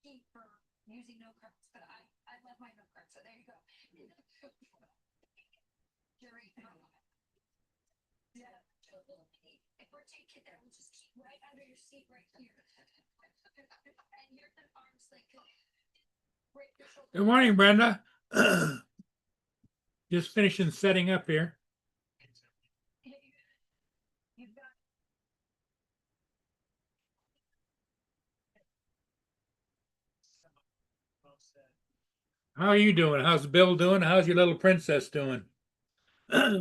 key for using note cards, but I love my note cards, so there you go. Jerry, yeah. If we're taking that, we'll just keep right under your seat right here. And you're the arms like break your shoulder. Good morning, Brenda. Just finishing setting up here. You've got How are you doing? How's Bill doing? How's your little princess doing? no,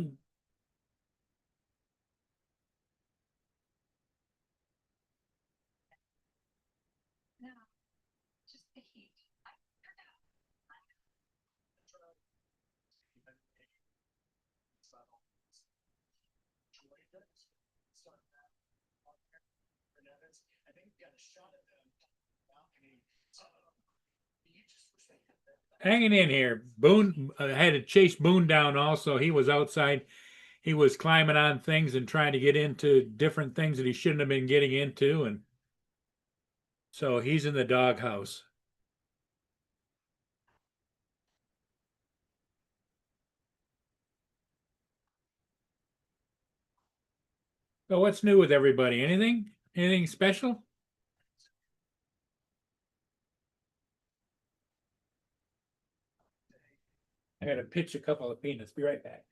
just the heat. I figured out. I think we got a shot at the balcony. Hanging in here. Boone had to chase Boone down also. He was outside. He was climbing on things and trying to get into different things that he shouldn't have been getting into. And so he's in the doghouse. So what's new with everybody? Anything? Anything special? I gotta pitch a couple of peanuts. Be right back.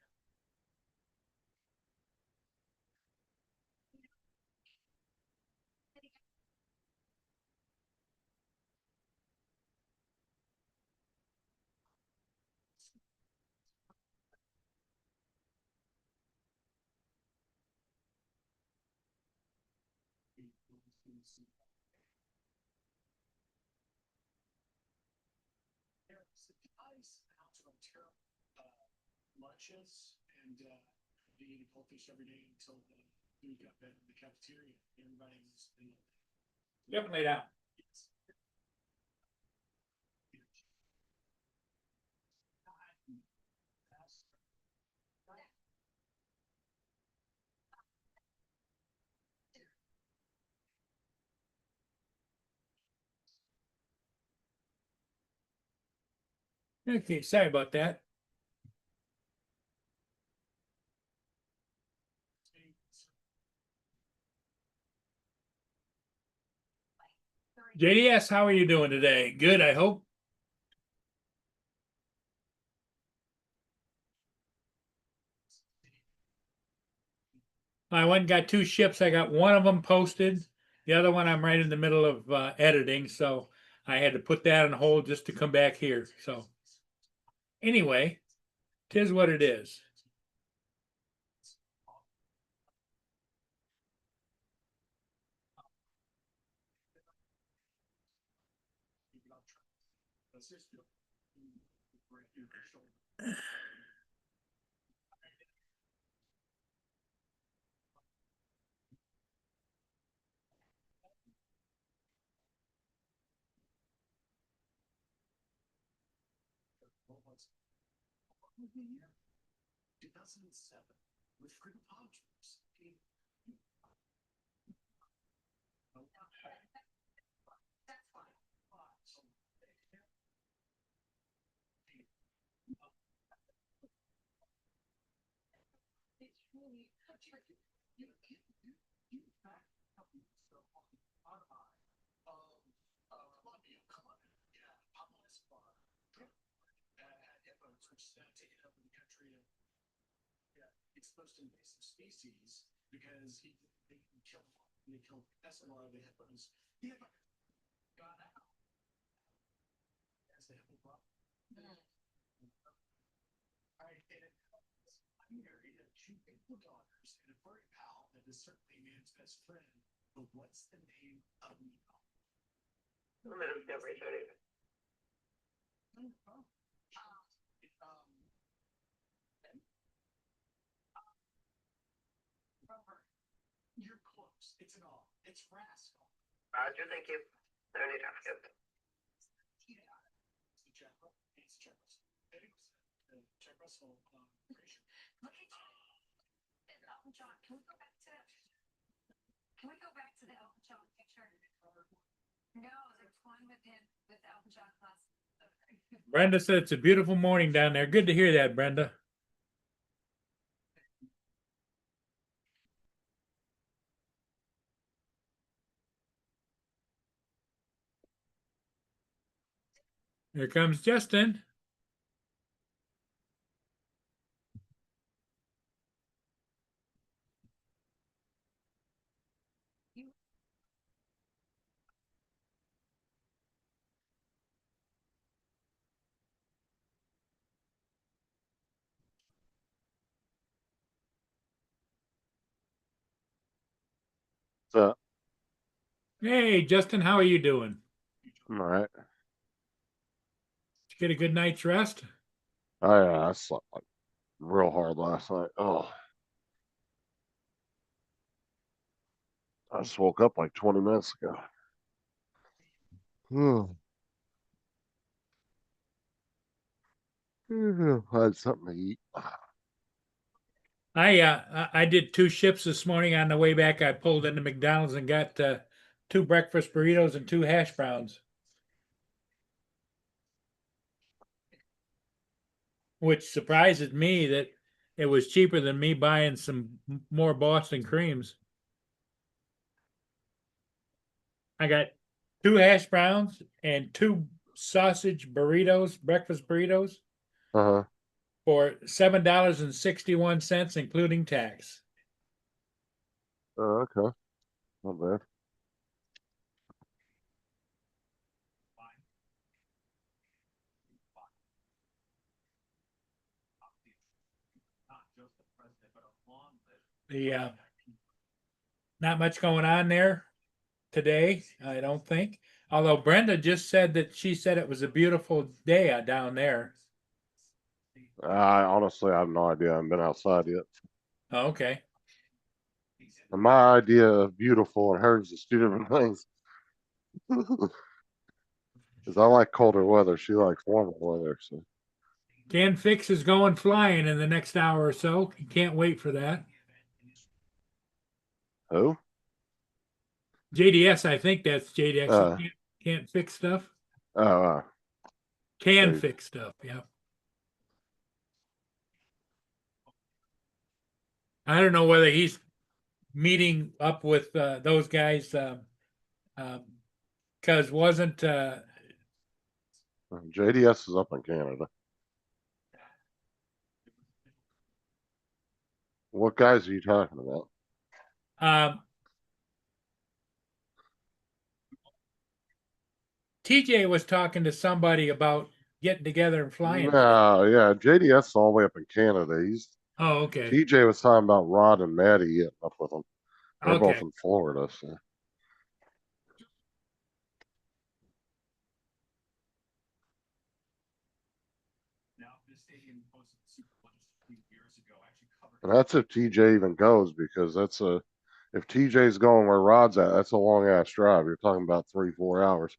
Lunches and they eat goldfish every day until the food got better in the cafeteria. Everybody was in Definitely down. Okay, sorry about that. JDS, how are you doing today? Good, I hope. I went and got two ships. I got one of them posted. The other one I'm right in the middle of editing, so I had to put that on hold just to come back here. So anyway, tis what it is. the year 2007 with Freedom Objects. Exposed invasive species because they killed SMR, the hippos. He got out as the hippo problem. I married a two hippo daughters and a furry pal that is certainly man's best friend. But what's the name of Nemo? Discovery 30. You're close. It's an all. It's Rascal. Roger, thank you. 30 times good. It's Jack Russell. The Jack Russell creation. Look at you. Elton John. Can we go back to the Elton John picture? No, they're flying with him with Elton John last. Brenda said it's a beautiful morning down there. Good to hear that, Brenda. Here comes Justin. So, Hey, Justin, how are you doing? all right. Did you get a good night's rest? I slept like real hard last night. Oh, I just woke up like 20 minutes ago. I had something to eat. I did 2 ships this morning. On the way back, I pulled into McDonald's and got 2 breakfast burritos and 2 hash browns, which surprises me that it was cheaper than me buying some more Boston creams. I got 2 hash browns and 2 sausage burritos, breakfast burritos, Uh-huh. for $7.61, including tax. Oh, okay. Not bad. The not much going on there today, I don't think. Although Brenda just said that she said it was a beautiful day down there. I honestly have no idea. I haven't been outside yet. Oh, okay. And my idea of beautiful and hers is two different things. Because I like colder weather. She likes warmer weather. So, Ken Fix is going flying in the next hour or so. Can't wait for that. who? JDS, I think that's JDS. Uh, Can't fix stuff. oh, Can Hey. fix stuff. Yeah. I don't know whether he's meeting up with those guys because wasn't JDS is up in Canada. What guys are you talking about? um, TJ was talking to somebody about getting together and flying. No, yeah, JDS is all the way up in Canada. Oh, okay. TJ was talking about Rod and Maddie getting up with them. They're both Okay. in Florida. So. And that's if TJ even goes, because if TJ's going where Rod's at, that's a long ass drive. You're talking about 3-4 hours.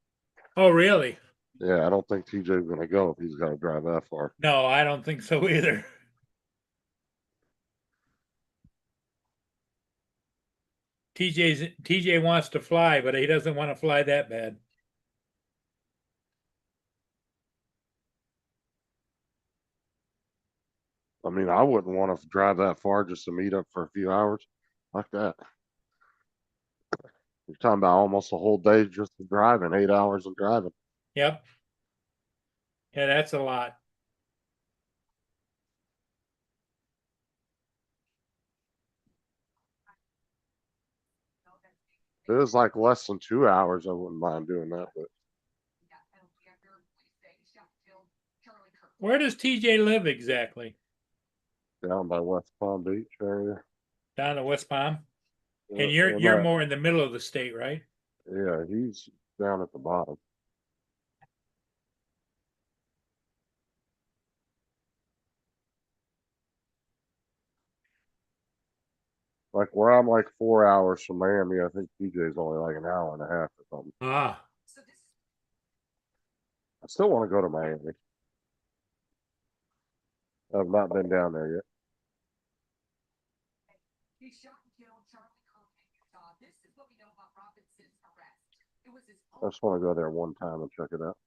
Oh, really? Yeah, I don't think TJ's gonna go if he's got to drive that far. No, I don't think so either. TJ wants to fly, but he doesn't want to fly that bad. I mean, I wouldn't want to drive that far just to meet up for a few hours like that. You're talking about almost a whole day just of driving, 8 hours of driving. Yep. Yeah, that's a lot. If it was like less than 2 hours, I wouldn't mind doing that. But Where does TJ live exactly? down by West Palm Beach area. Down in West Palm? And Yeah, you're more in the middle of the state, right? yeah, he's down at the bottom. Like where I'm like 4 hours from Miami, I think TJ's only like an hour and a half or something. Ah. I still want to go to Miami. I've not been down there yet. He shot and killed Charlie Kirk in Utah. This is what we know about Robinson's arrest. It was I just want to go there one time and check it out.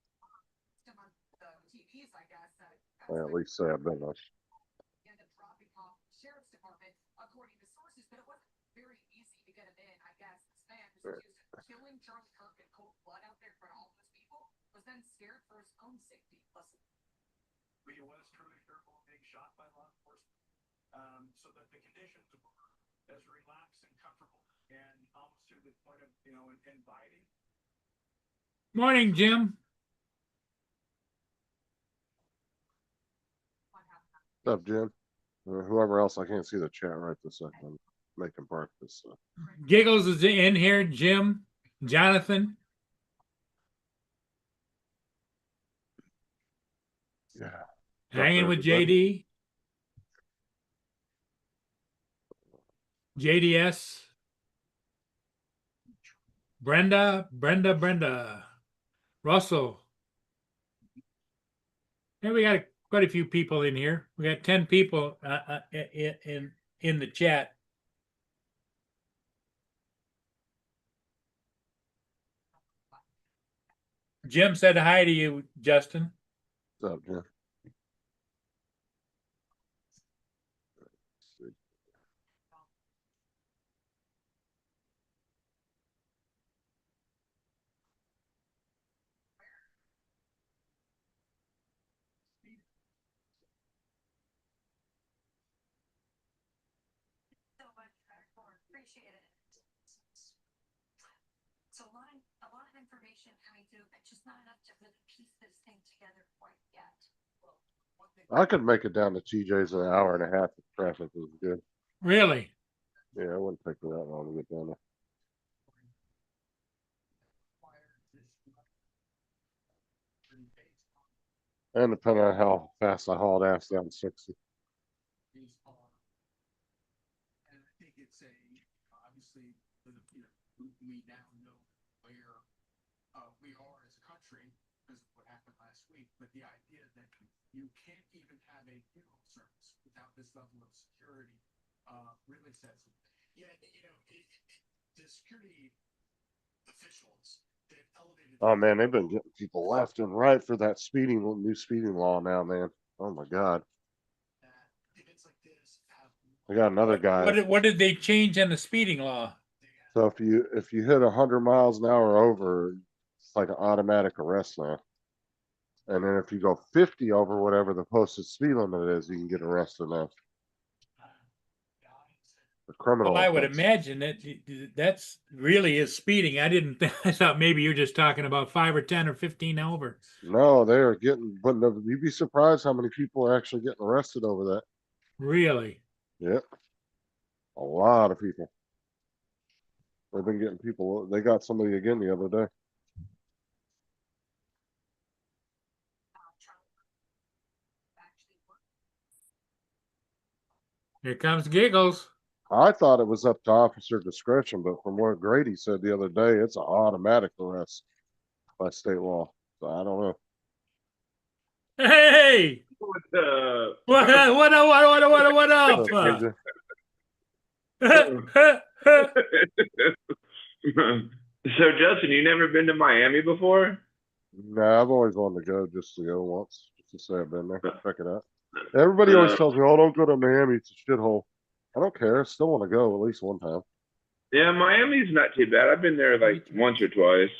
TVs, I guess. Or at least say I've been there. End up dropping off sheriff's department, according to sources, but it wasn't very easy to get him in, I guess. This man was accused of killing Charlie Kirk in cold blood out there in front of all those people, was then scared for his own safety. Listen, He was truly fearful of being shot by law enforcement. So that the conditions were as relaxed and comfortable and almost to the point of, inviting. Morning, Jim. what happened? What's up, Jim? Whoever else, I can't see the chat right this second. I'm making breakfast. So. Giggles is in here. Jim, Jonathan. Yeah. Hanging with everybody? JD. JDS. Brenda. Russell. Yeah, we got quite a few people in here. We got 10 people in the chat. Jim said hi to you, Justin. What's up, Jim? So much, appreciate it. So a lot of information coming through, but just not enough to really piece this thing together quite yet. I could make it down to TJ's in an hour and a half if traffic was good. Really? Yeah, it wouldn't take me that long to get down there. And depending on how fast I hauled ass down 60. And I think it's obviously, we now know where we are as a country because of what happened last week. But the idea that you can't even have a funeral service without this level of security really says something. Yeah, the security officials, they've elevated. Oh man, they've been getting people left and right for that new speeding law now, man. Oh my god. Events like this have. I got another guy. What did they change in the speeding law? So if you hit 100 miles an hour over, it's like an automatic arrest now. And then if you go 50 over whatever the posted speed limit is, you can get arrested now. The criminal. Well, I would offense. imagine that's really is speeding. I didn't. I thought maybe you're just talking about 5 or 10 or 15 over. No, they are getting. But no, you'd be surprised how many people are actually getting arrested over that. Really? Yep. A lot of people. They've been getting people. They got somebody again the other day. Here comes Giggles. I thought it was up to officer discretion, but from what Grady said the other day, it's an automatic arrest by state law. So I don't know. Hey! What up? What up? KJ. So Justin, you never been to Miami before? Nah, I've always wanted to go just to go once, just to say I've been there. Check it out. Everybody always tells me, "Oh, don't go to Miami; it's a shithole." I don't care. I still want to go at least one time. Yeah, Miami's not too bad. I've been there like once or twice.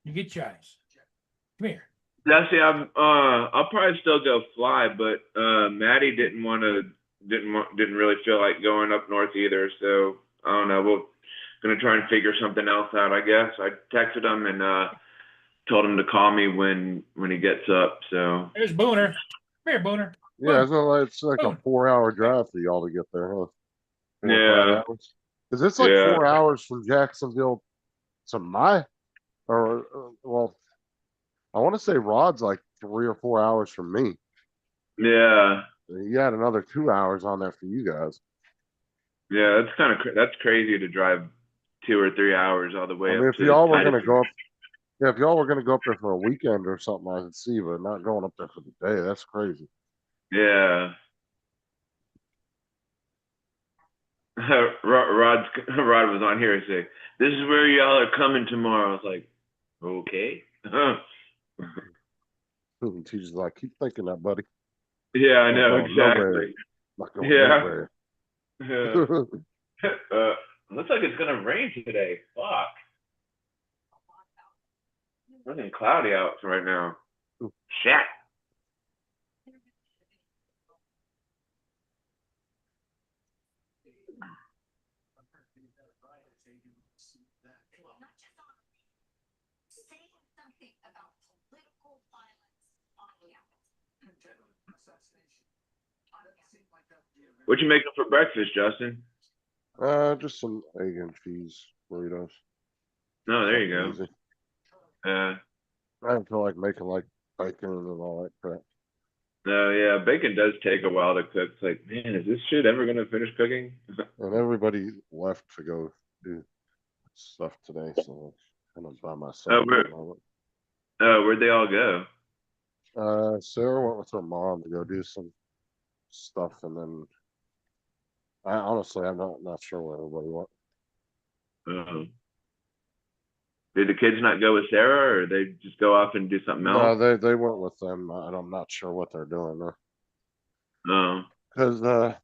You get your eyes. Come here. Actually, I'll probably still go fly, but Maddie didn't really feel like going up north either. So I don't know. We're gonna try and figure something else out, I guess. I texted him and told him to call me when he gets up. So There's Booner. Come here, Booner. Yeah, it's like a Boom. 4-hour drive for y'all to get there, huh? 4 or 5 Yeah. hours? Because it's like Yeah. 4 hours from Jacksonville to well, I want to say Rod's like 3 or 4 hours from me. Yeah. You had another 2 hours on there for you guys. Yeah, that's crazy to drive 2 or 3 hours all the way I up mean, if to y'all were Tennessee. gonna go up, yeah, if y'all were gonna go up there for a weekend or something, I could see, but not going up there for the day. That's crazy. Yeah. Rod was on here and say, "This is where y'all are coming tomorrow." I was like, Okay. Teacher's like, keep thinking that, buddy. Yeah, I Not know, going nowhere. exactly. Not going Yeah. nowhere. Looks like it's gonna rain today. Fuck. It's looking cloudy out right now. Shit. Not just on, saying something about political violence on campus. What you making for breakfast, Justin? Just some egg and cheese burritos. Oh, there you Something go. easy. Uh, I don't feel like making like bacon and all that crap. no, yeah, bacon does take a while to cook. It's like, man, is this shit ever gonna finish cooking? And everybody left to go do stuff today, so I'm kind of by myself. where- at the moment. Where'd they all go? Sarah went with her mom to go do some stuff, and then I'm not sure where everybody went. Did the kids not go with Sarah, or they just go off and do something No, else? they went with them. I'm not sure what they're doing though, No. because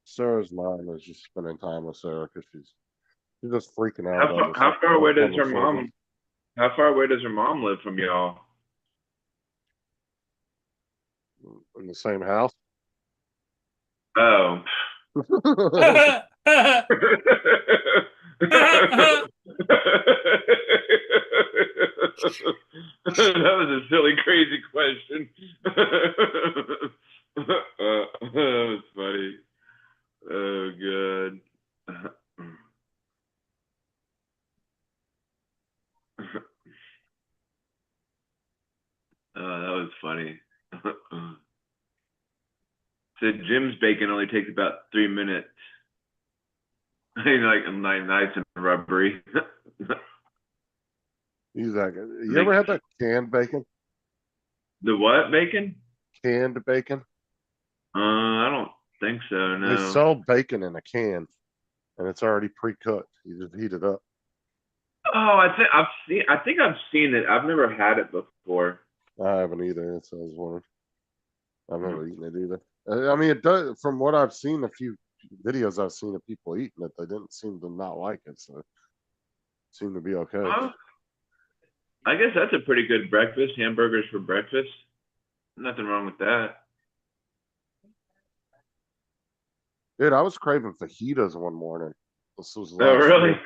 Sarah's mom is just spending time with Sarah because she's just freaking out about this. How far away does her upcoming mom? How far away does her mom live from y'all? surgery. In the same house? Oh. That was a silly, crazy question. That was funny. Oh, good. Oh, that was funny. Said Jim's bacon only takes about 3 minutes. Like nice and rubbery. He's that good. You ever had that canned bacon? The what bacon? Canned bacon? I don't think so. They No. sell bacon in a can, and it's already pre-cooked. You just heat it up. Oh, I think I've seen it. I've never had it before. I haven't either. So I was wondering. I've never eaten it either. I mean, it does. From what I've seen, a few videos I've seen of people eating it, they didn't seem to not like it. So it seemed to be okay. Well, I guess that's a pretty good breakfast. Hamburgers for breakfast. Nothing wrong with that. Dude, I was craving fajitas one morning. This was Oh, last really? year.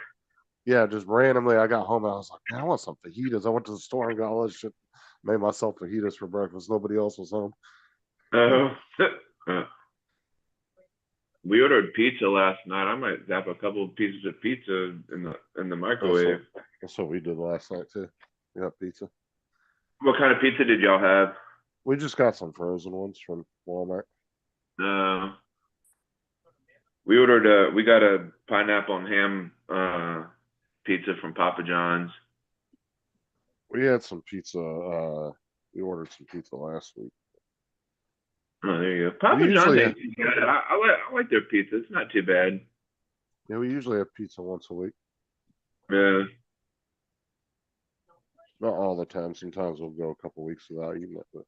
Yeah, just randomly, I got home and I was like, man, I want some fajitas. I went to the store and got all this shit. Made myself fajitas for breakfast. Nobody else was home. Oh. We ordered pizza last night. I might zap a couple of pieces of pizza in the microwave. That's what we did last night too. We got pizza. What kind of pizza did y'all have? We just got some frozen ones from Walmart. We ordered we got a pineapple and ham pizza from Papa John's. We had some pizza. We ordered some pizza last week. Oh, there you go. Papa John's ain't too bad. I like their pizza. It's not too bad. Yeah, we usually have pizza once a week. Yeah. Not all the time. Sometimes we'll go a couple weeks without eating it. But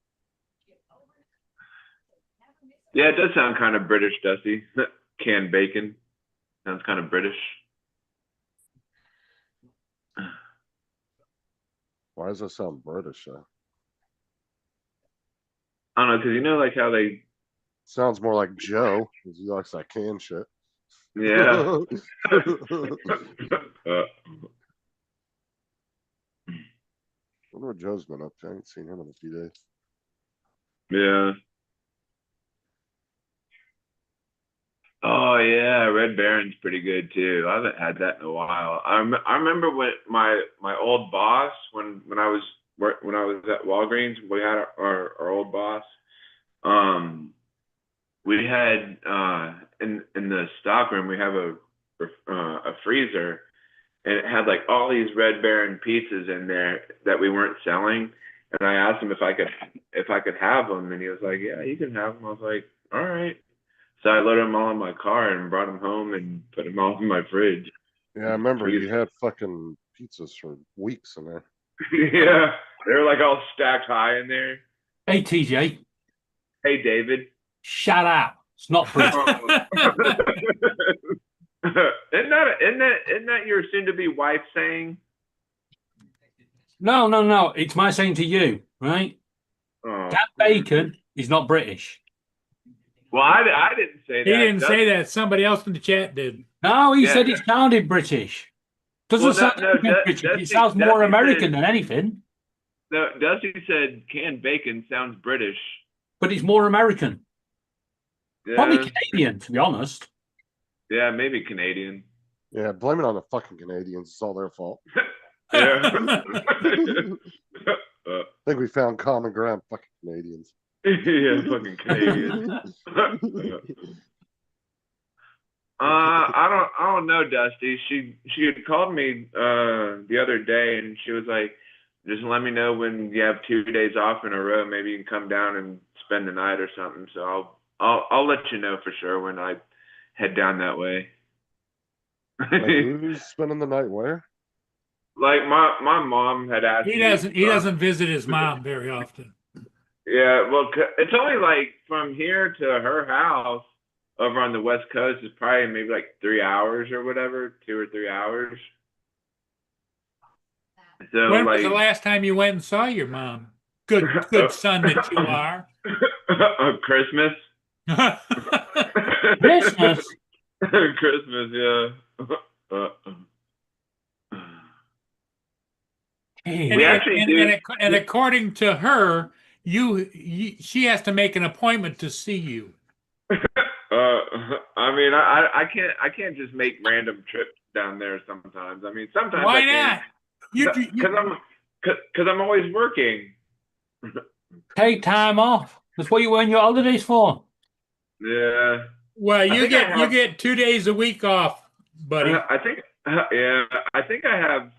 Yeah, it does sound kind of British, Dusty. Canned bacon. Sounds kind of British. why does that sound British? Though? I don't know, because you know, like how they. Sounds more like Joe, because he likes that canned shit. Yeah. Wonder what Joe's been up to. I ain't seen him in a few days. Yeah. Oh yeah, Red Baron's pretty good too. I haven't had that in a while. I remember when my old boss when I was at Walgreens, we had our old boss. We had in the stock room we have a freezer, and it had like all these Red Baron pizzas in there that we weren't selling. And I asked him if I could have them, and he was like, "Yeah, you can have them." I was like, "All right." So I loaded them all in my car and brought them home and put them all in my fridge. Yeah, I remember you had fucking pizzas for weeks in there. Yeah, they're like all stacked high in there. Hey, TJ, Hey, David. shut up. It's not British. Isn't that your soon-to-be wife saying? No. It's my saying to you, right? Oh. That bacon is not British. Well, I didn't say that. He didn't say that. Somebody else in the chat did. No, he Yeah. said it sounded British. Doesn't Well, sound no, British. Dusty- It sounds more Dusty American said- than anything, No, Dusty said canned bacon sounds British. but it's more American. Yeah, Probably Canadian, to be honest. yeah, maybe Canadian. Yeah, blame it on the fucking Canadians. It's all their fault. Yeah. I think we found common ground. Fucking Canadians. Yeah, fucking Canadian. I don't know, Dusty. She had called me the other day, and she was like, "Just let me know when you have 2 days off in a row. Maybe you can come down and spend the night or something." So I'll let you know for sure when I head down that way. Like, who's spending the night where? Like my mom had asked. He me, doesn't visit his mom very often. Yeah, well, it's only like from here to her house over on the West Coast is probably maybe like 3 hours or whatever, 2 or 3 hours. So When like was the last time you went and saw your mom? Good son that you are. Christmas. Christmas? Christmas, yeah. And, We actually do. and according to her, she has to make an appointment to see you. I mean, I can't just make random trips down there sometimes. I mean, sometimes Why I can. not? Because I'm always working. Take time off. That's what you earn your holidays for. Yeah. Well, I you think I you have- get 2 days a week off, buddy. I think I have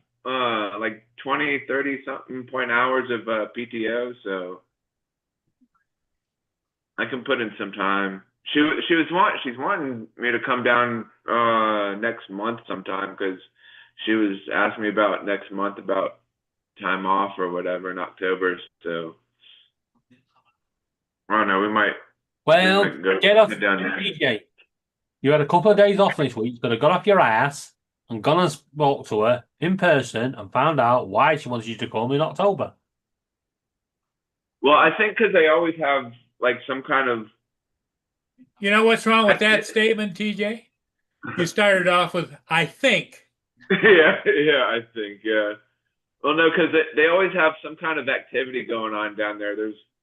like 20, 30 something point hours of PTO, so I can put in some time. She's wanting me to come down next month sometime because she was asking me about next month about time off or whatever in October. So I don't know. We might Well, go get off, down there. TJ. You had a couple of days off this week. You could have got off your ass and gone and spoke to her in person and found out why she wanted you to come in October. Well, I think because they always have like some kind of. You know what's wrong with that statement, TJ? You started off with, I think. Yeah, I think, yeah. Well, no, because they always have some kind of activity going on down there.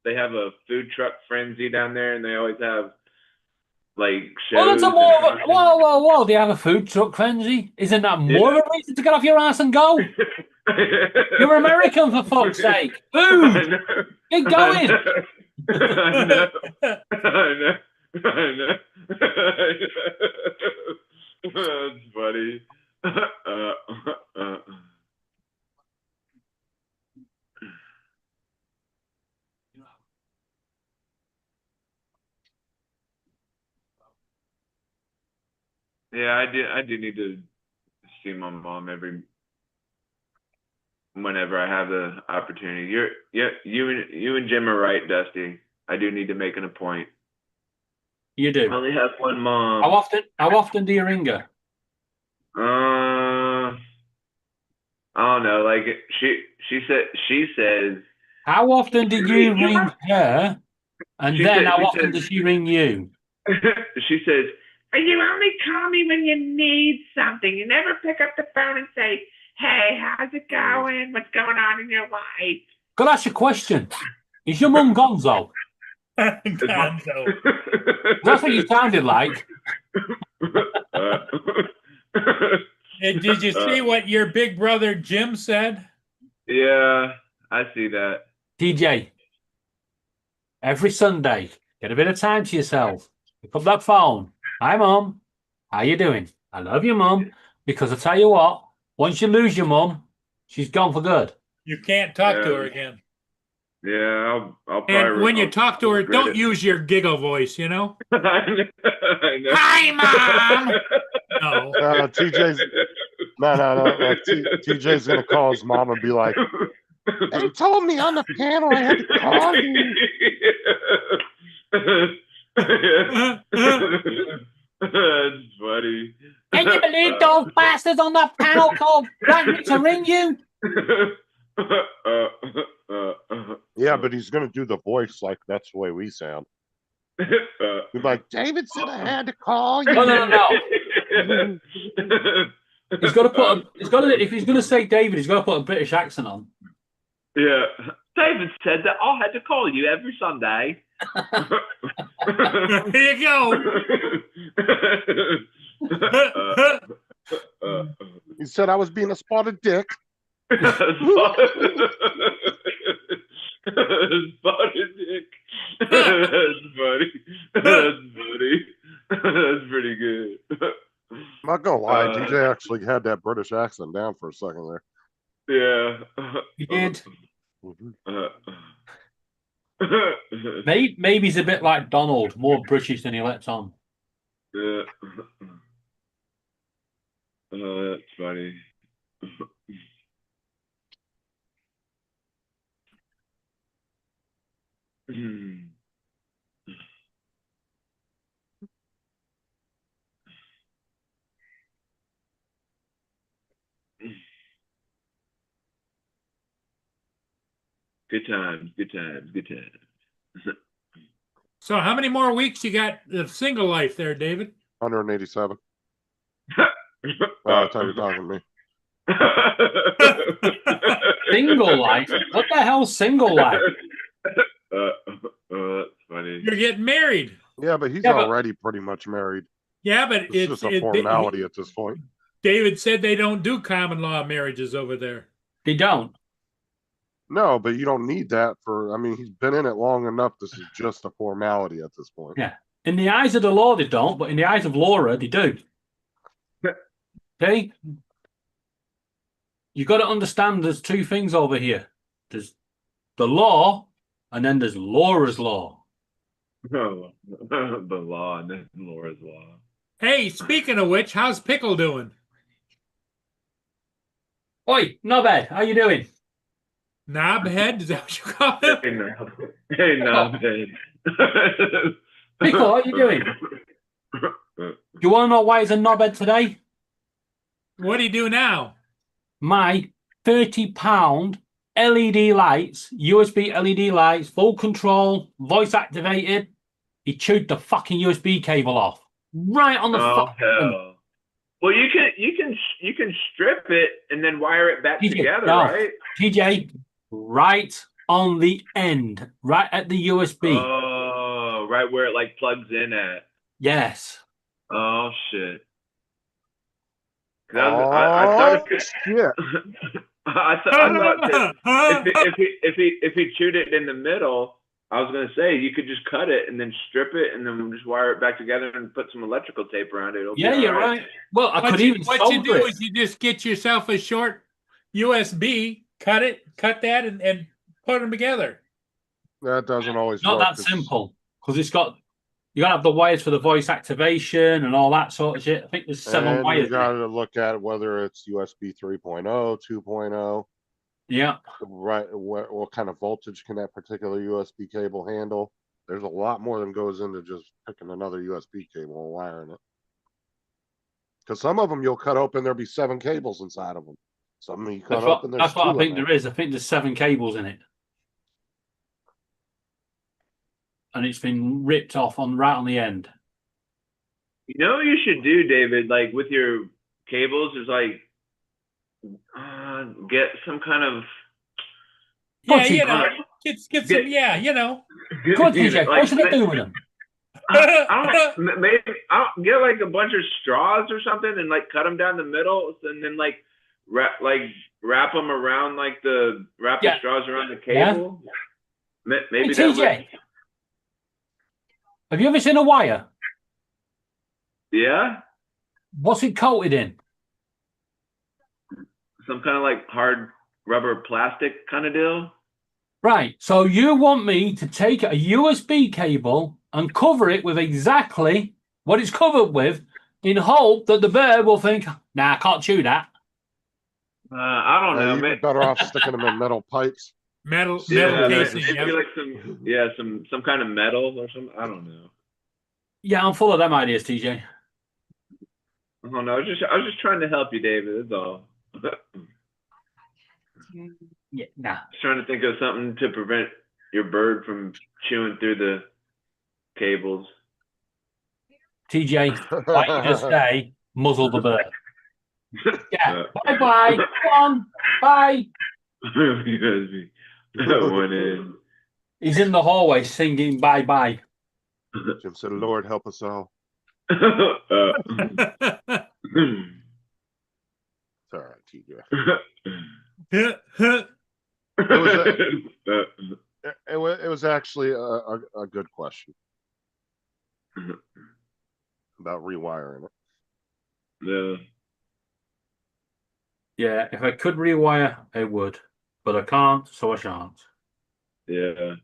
They have a food truck frenzy down there, and they always have like shows. Well, that's a and more of a, everything. whoa. They have a food truck frenzy. Isn't that more of a reason to get off your ass and go? You're American, for fuck's sake. I Food. know. Get going. I know. That's funny. Yeah, I do need to see my mom whenever I have the opportunity. You and Jim are right, Dusty. I do need to make an appointment. You I do. only have one mom. How often do you ring her? I don't know. Like she says. How often do you ring her? And She then said- how she often said- does she ring you? She says, "You only call me when you need something. You never pick up the phone and say, 'Hey, how's it going? What's going on in your life?'" Got to ask you a question. Is your mum Gonzo? Gonzo. That's what you sounded like. And did you see what your big brother Jim said? Yeah, I see that. TJ, every Sunday, get a bit of time to yourself. Pick up that phone. Hi, Mum. How you doing? I love you, Mum. Because I tell you what, once you lose your mum, she's gone for good. You can't talk to Yeah. her again. Yeah, I'll probably. And when you talk to her, regret don't it. use your giggle voice, you know? I know. Hi, Mom! No. TJ's No. Like TJ's gonna call his mom and be like, "They told me on the panel I had to call you." That's funny. Can you believe those bastards on that panel called rang me to ring you? Yeah, but he's gonna do the voice like that's the way we sound. He's like, David said I had to call you. No. He's got to put. If he's going to say David, he's got to put a British accent on. Yeah. David said that I had to call you every Sunday. There you go. He said I was being a spotted dick. Spotted dick. That's funny. That's funny. That's pretty good. I'm not gonna lie, DJ actually had that British accent down for a second there. Yeah. He did. Yeah. Maybe he's a bit like Donald, more British than he lets on. Oh, that's funny. Good times, good times, good times. So how many more weeks you got of single life there, David? 187. I thought you were talking to me. Single life? What the hell's single life? That's funny. You're getting married. Yeah, but he's Yeah, but- already pretty much married. Yeah, but It's just a formality at this point. David said they don't do common law marriages over there. They don't. No, but you don't need that for. I mean, he's been in it long enough. This is just a formality at this point. Yeah. In the eyes of the law, they don't, but in the eyes of Laura, they do. Okay? You've got to understand there's two things over here. There's the law, and then there's Laura's law. Oh, the law and then Laura's law. Hey, speaking of which, how's Pickle doing? Oi, Knobhead, how you doing? Knobhead? Is that what you call him? Hey, Knobhead. Pickle, how you doing? Do you want to know why he's a knobhead today? What do you do now? My £30 LED lights, USB LED lights, full control, voice activated. He chewed the fucking USB cable off. Right on the hell. Well, you can strip it and then wire it back together, no. right? TJ, right on the end, right at the USB. Oh, right where it like plugs in at. Yes. Oh shit. Oh, I thought yeah. I thought that if he chewed it in the middle, I was gonna say you could just cut it and then strip it and then just wire it back together and put some electrical tape around it. It'll Yeah, be you're right. right. Well, I could even what you do solder it. is you just get yourself a short USB, cut that, and put them together. That doesn't always Not work. that simple, because you got to have the wires for the voice activation and all that sort of shit. I think there's 7 And wires. you got to look at whether it's USB 3.0, 2.0. Yeah. Right. What kind of voltage can that particular USB cable handle? There's a lot more than goes into just picking another USB cable and wiring it. Because some of them you'll cut open, there'll be 7 cables inside of them. Some you cut open, there's That's what I 2 think in there is. I think there's 7 cables in it. And it's been ripped off right on the end. You know what you should do, David? Like with your cables, is like get some kind of Yeah, you know, get some. Yeah, you know. Come on, TJ. What should I do with them? I don't maybe I'll get like a bunch of straws or something and like cut them down the middle and then like wrap them around the straws around the cable. Yeah. Maybe hey, TJ, have you ever seen a wire? Yeah. What's it coated in? Some kind of like hard rubber plastic kind of deal. Right. So you want me to take a USB cable and cover it with exactly what it's covered with in hope that the bird will think, nah, I can't chew that. I don't know, You'd be man. better off sticking them in metal pipes. Metal Yeah, casing. maybe Yep. like some kind of metal or something. I don't know. Yeah, I'm full of them ideas, TJ. I don't know. I was just trying to help you, David. That's all. Yeah, nah. Just trying to think of something to prevent your bird from chewing through the cables. TJ, why don't you just say muzzle the bird? Yeah. Bye bye. Go on. Bye. One in. He's in the hallway singing bye bye. Jim said, Lord help us all. Uh, It's all right, TJ. It was actually a good question about rewiring it. Yeah. Yeah, if I could rewire, I would. But I can't, so I shan't. Yeah.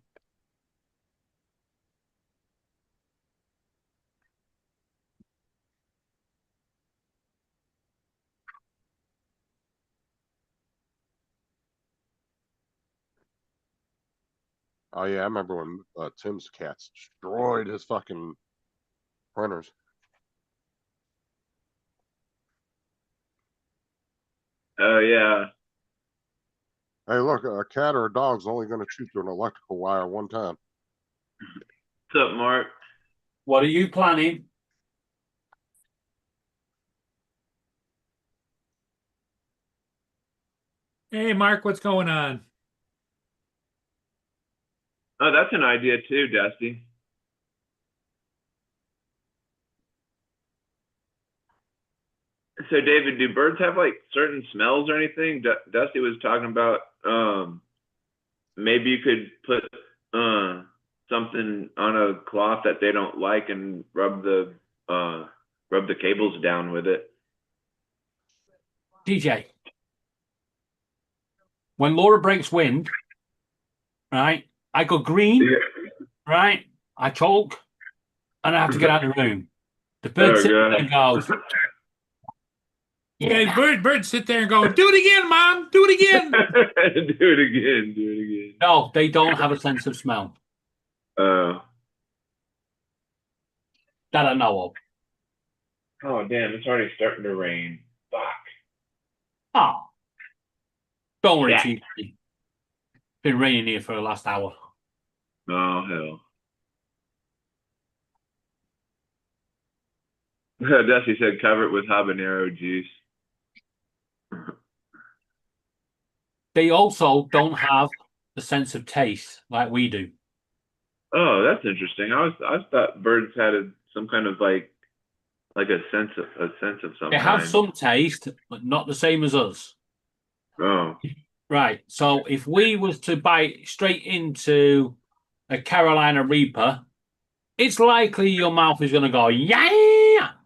Oh yeah, I remember when Tim's cats destroyed his fucking printers. Oh yeah. Hey, look, a cat or a dog's only going to chew through an electrical wire one time. What's up, Mark? What are you planning? Hey, Mark, what's going on? Oh, that's an idea too, Dusty. So, David, do birds have like certain smells or anything? Dusty was talking about maybe you could put something on a cloth that they don't like and rub the cables down with it. DJ, when Laura breaks wind, right, I go green, right, I choke, and I have to get out of the room. The bird Oh, sits there God. and goes, Yeah, birds sit there and go, do it again, Mom. Do it again. Do it again. Do it again. no, they don't have a sense of smell Oh. that I know of. Oh, damn, it's already starting to rain. Fuck. Oh, don't worry, Yeah. TJ. It's been raining here for the last hour. Oh, hell. Dusty said cover it with habanero juice. They also don't have the sense of taste like we do. Oh, that's interesting. I thought birds had some kind of like a sense of some They have kind. some taste, but not the same as us. Oh. Right. So if we was to bite straight into a Carolina Reaper, it's likely your mouth is going to go, yeah.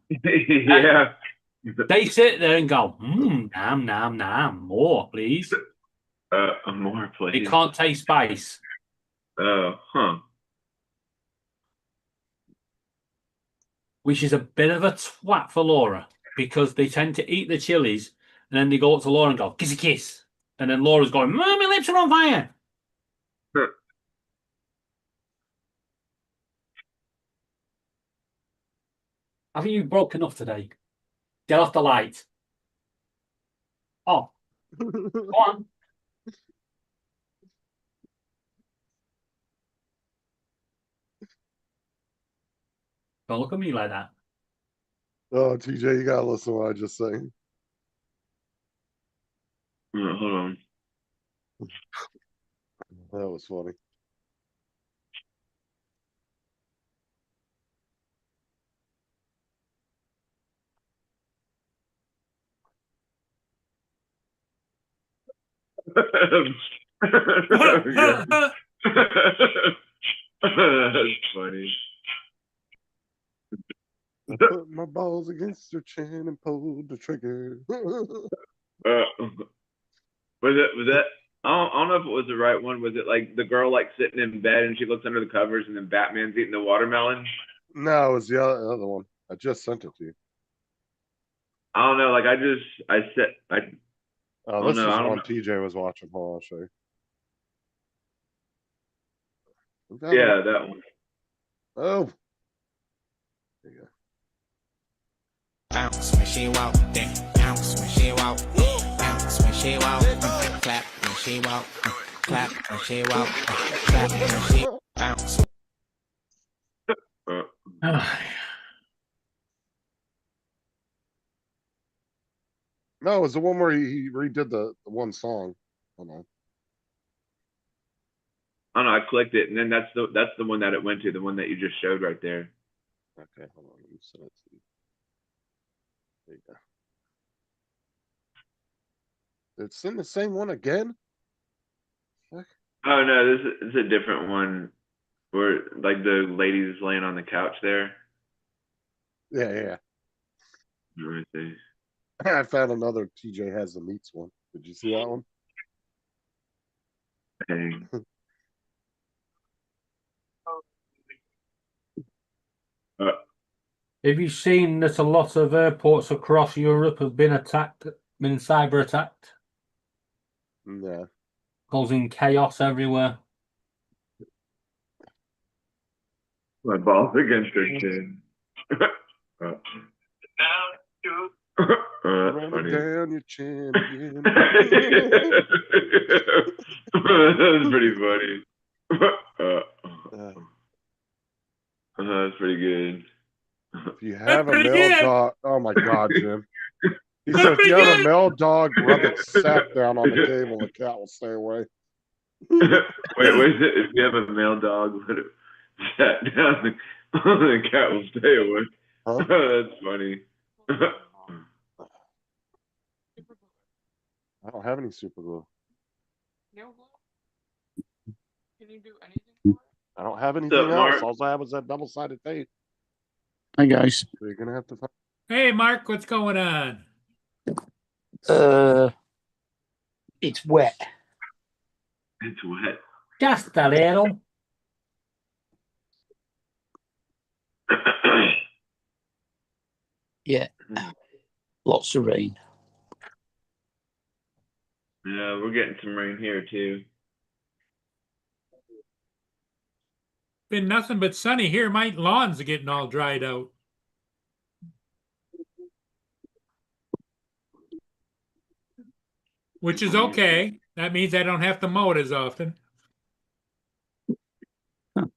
Yeah. They sit there and go, nom, nom, nom, more, please. More, They please. can't taste spice. Oh, huh. Which is a bit of a twat for Laura because they tend to eat the chilies and then they go up to Laura and go, kissy kiss. And then Laura's going, Mom, my lips are on fire. Haven't you broken enough today? Get off the light. Oh, go on. Don't look at me like that. Oh, TJ, you gotta listen to what I just say. Hold on. That was funny. That's funny. Put my balls against her chin and pulled the trigger. Was that? I don't know if it was the right one. Was it like the girl like sitting in bed and she looks under the covers and then Batman's eating the watermelon? No, it was the other one. I just sent it to you. I don't know. Like I Oh, Oh, this no, is I don't one know. TJ was watching. Hold on, I'll show you. We've got Yeah, that one. Oh. There you go. Bounce when she walk, then bounce when she walk, bounce when she walk, clap when she walk, clap when she walk, clap when she bounce. No, it was the one where he redid the one song. Hold on. I don't know. I clicked it, and then that's the one that it went to, the one that you just showed right there. Okay, hold on. Let me send it to you. There you go. It's in the same one again? Fuck. Oh no, this is a different one where like the lady's laying on the couch there. Yeah. Right there. I found another TJ has the meats one. Did you see that one? Dang. Have you seen that a lot of airports across Europe have been attacked, been cyber attacked, Yeah. causing chaos everywhere? My balls against her chin. That's Run it funny. down your chin again. That's pretty funny. That's pretty good. If you have a pretty male good. dog, oh my God, Jim. He That's said, if you pretty have a good. male dog, rub its sap down on the table, the cat will stay away. Wait, what is it? If you have a male dog, let it sat down, the cat will stay away. Huh? That's funny. I don't have any super glue. Can you do anything for it? I don't have anything else. Mark? All I have is that double-sided tape. Hi guys. So you're gonna have to find. Hey, Mark, what's going on? It's wet. It's wet. Just a little. Yeah. Lots of rain. Yeah, we're getting some rain here too. Been nothing but sunny here. My lawns are getting all dried out. Which is okay. That means I don't have to mow it as often. Oh,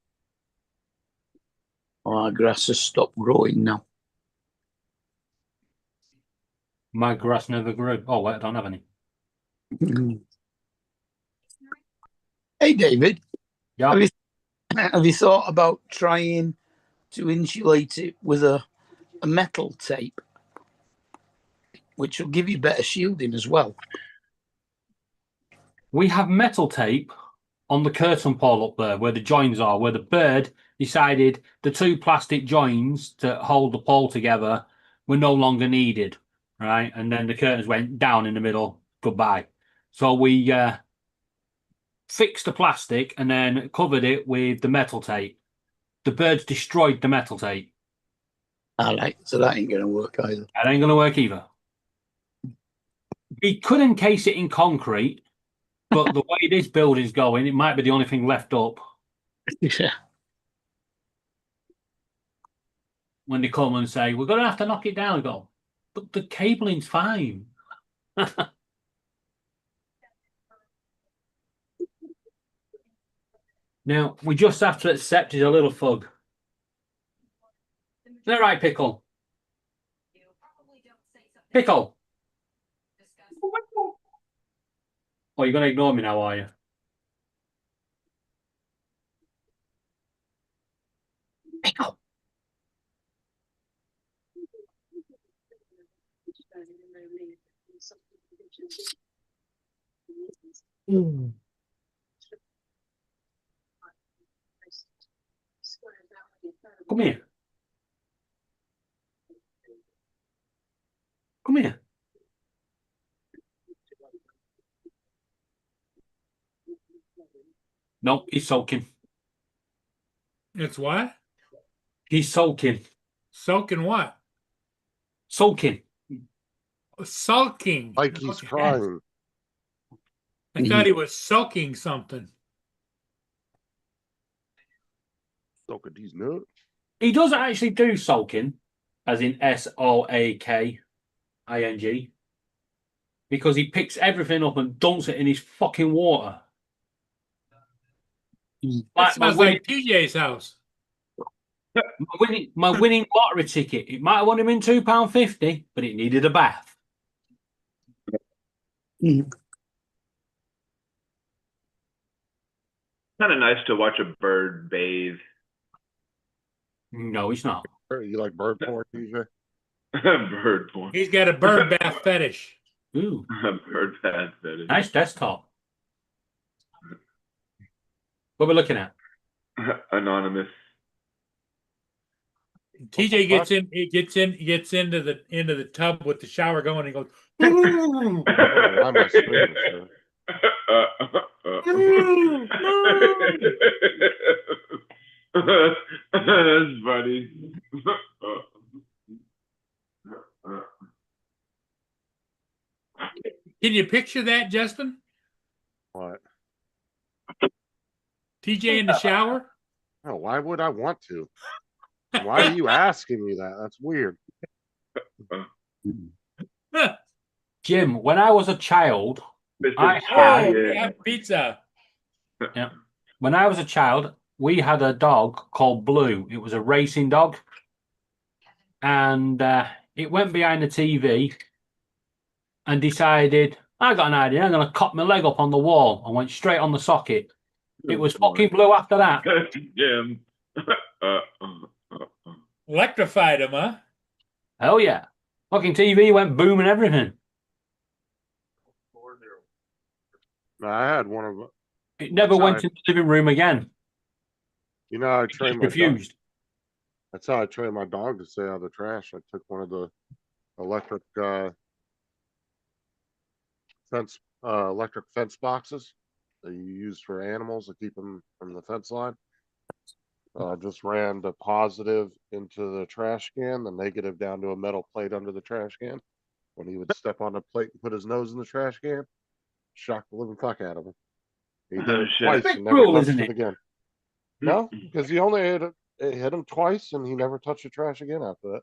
our grass has stopped growing now. My grass never grew. Oh wait, I don't have any. Hey David, Yeah. have you thought about trying to insulate it with a metal tape, which will give you better shielding as well? We have metal tape on the curtain pole up there where the joins are, where the bird decided the two plastic joins to hold the pole together were no longer needed, right? And then the curtains went down in the middle. Goodbye. So we fixed the plastic and then covered it with the metal tape. The birds destroyed the metal tape. All right, so that ain't going to work either. That ain't going to work either. We could encase it in concrete, but the way this building's going, it might be the only thing left up. Yeah. When they come and say, we're going to have to knock it down, I go, but the cabling's fine. Now, we just have to accept he's a little thug. Is that right, Pickle? Pickle? Oh, you're going to ignore me now, are you? Pickle. Come here. Come here. No, he's sulking. It's what? He's sulking. Soaking what? Sulking. Sulking. Like he's Okay. crying. I thought he was soaking something. Look at these nuts. He doesn't actually do soaking, as in SOAKING, because he picks everything up and dumps it in his fucking water. That my smells winning, like TJ's house. my winning lottery ticket. It might have only been £2.50, but it needed a bath. Mm. Kind of nice to watch a bird bathe. No, it's not. You like bird porn, TJ? Bird porn. He's got a bird bath fetish. Ooh, Bird bath. That is. nice desktop. What we're looking at? Anonymous. TJ gets into the tub with the shower going and goes. Oh, why am I screaming, sir? That's funny. Can you picture that, Justin? What? TJ in the shower? Oh, why would I want to? Why are you asking me that? That's weird. Jim, when I was a child, I Oh, had, yeah, pizza. when I was a child, we had a dog called Blue. It was a racing dog. And it went behind the TV and decided, I got an idea. I'm going to cop my leg up on the wall and went straight on the socket. It was fucking Blue after that. Jim. Electrified him, huh? Hell yeah. Fucking TV went boom and everything. No, I had one of them. It never That's went right. in the living room again. You know, I Just trained my dog. refused. That's how I trained my dog to stay out of the trash. I took one of the electric fence boxes that you use for animals to keep them from the fence line. Just ran the positive into the trash can, the negative down to a metal plate under the trash can. When he would step on the plate and put his nose in the trash can, shocked the living fuck out of him. He did it shit. twice Bit and never cruel, touched isn't it it? again. No, because he only it hit him twice and he never touched the trash again after that.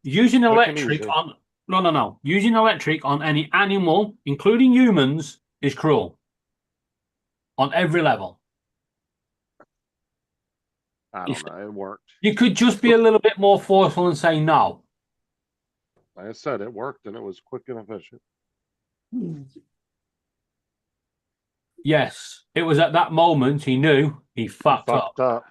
Using Quick and electric easy. on no. Using electric on any animal, including humans, is cruel. On every level. I don't know. It worked. You could just be a little bit more forceful and say no. Like I said, it worked and it was quick and efficient. Yes, it was at that moment he knew he fucked up. Fucked up.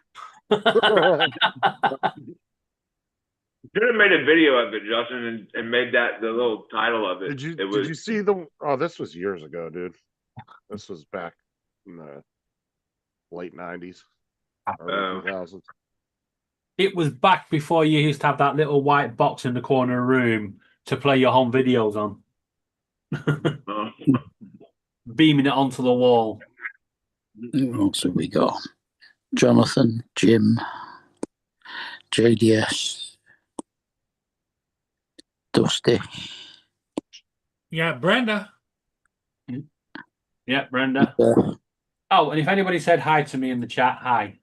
Should have made a video of it, Justin, and made that the little title of it. Did It you see the? Oh, this was years ago, dude. This was back in the late '90s, early 2000s. It was back before you used to have that little white box in the corner of the room to play your home videos on. Beaming it onto the wall. Who else have we got? Jonathan, Jim, JDS, Dusty. Yeah, Brenda. Yeah, Brenda. Oh, and if anybody said hi to me in the chat, hi.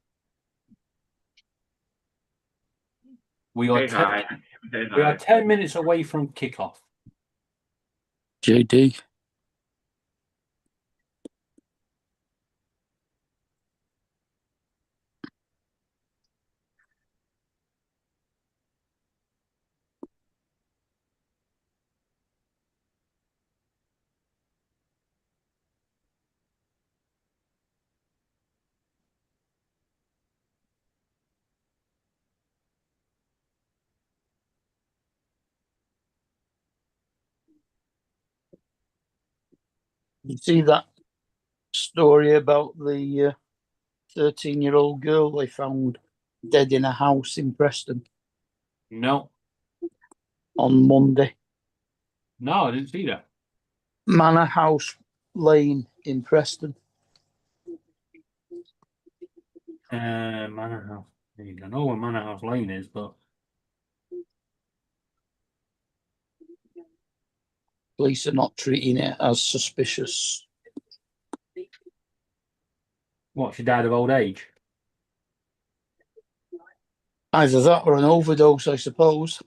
We are, Hey, hi. Hey, we are hi. 10 minutes away from kickoff. JD. You see that story about the 13-year-old girl they found dead in a house in Preston No. on Monday? No, I didn't see that. Manor House Lane in Preston. Manor House. I know where Manor House Lane is, but Police are not treating it as suspicious What, she died of old age? Either that or an overdose, I suppose.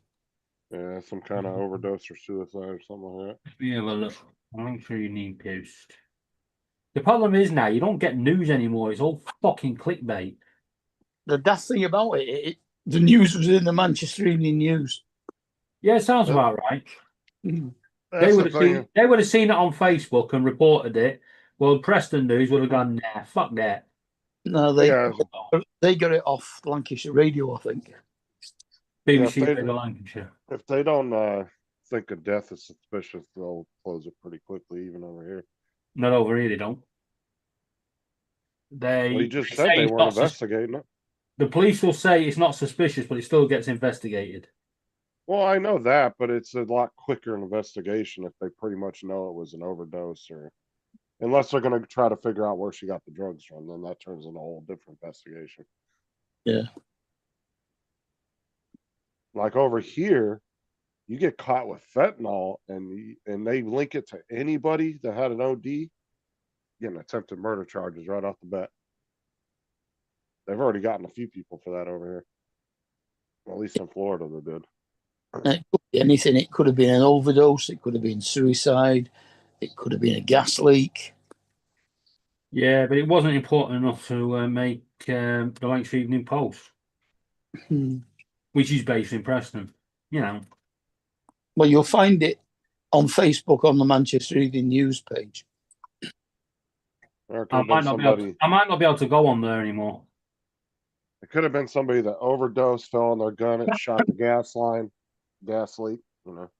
Yeah, some kind of overdose or suicide or something like that. Let me have a look. I'm sure you need post. The problem is now you don't get news anymore. It's all fucking clickbait. The daft thing about it, the news was in the Manchester Evening News. Yeah, it sounds Well, about right. They That's would the have seen. thing. They would have seen it on Facebook and reported it. Well, Preston News would have gone, nah, fuck that. No, Yeah, they got it off Lancashire Radio, I think. BBC they- Radio Lancashire. if they don't think a death is suspicious, they'll close it pretty quickly, even over here. Not over here, they don't. Well, you just they said say they it's weren't not investigating it. The police will say it's not suspicious, but it still gets investigated. Well, I know that, but it's a lot quicker investigation if they pretty much know it was an overdose, or unless they're going to try to figure out where she got the drugs from, then that turns into a whole different investigation. Yeah. Like over here, you get caught with fentanyl and they link it to anybody that had an OD, getting attempted murder charges right off the bat. They've already gotten a few people for that over here. Well, at least in Florida, they did. It could be anything. It could have been an overdose. It could have been suicide. It could have been a gas leak. Yeah, but it wasn't important enough to make the Lancashire Evening Post, which is based in Preston. You know. Well, you'll find it on Facebook on the Manchester Evening News page. Or it could I have might been not be able somebody. I might not be able to go on there anymore. It could have been somebody that overdosed, fell on their gun, and shot the gas line, gas leak. You know,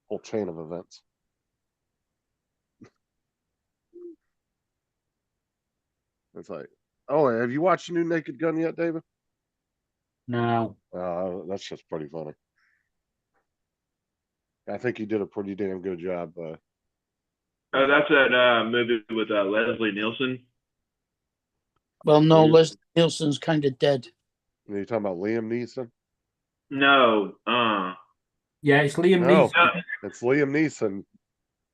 whole chain of events. It's like, oh, have you watched the new Naked Gun yet, David? No. That's just pretty funny. I think he did a pretty damn good job. That's that movie with Leslie Nielsen. Well, no, Yeah. Leslie Nielsen's kind of dead. Are you talking about Liam Neeson? No. Yeah, it's Liam No, Neeson. it's Liam Neeson.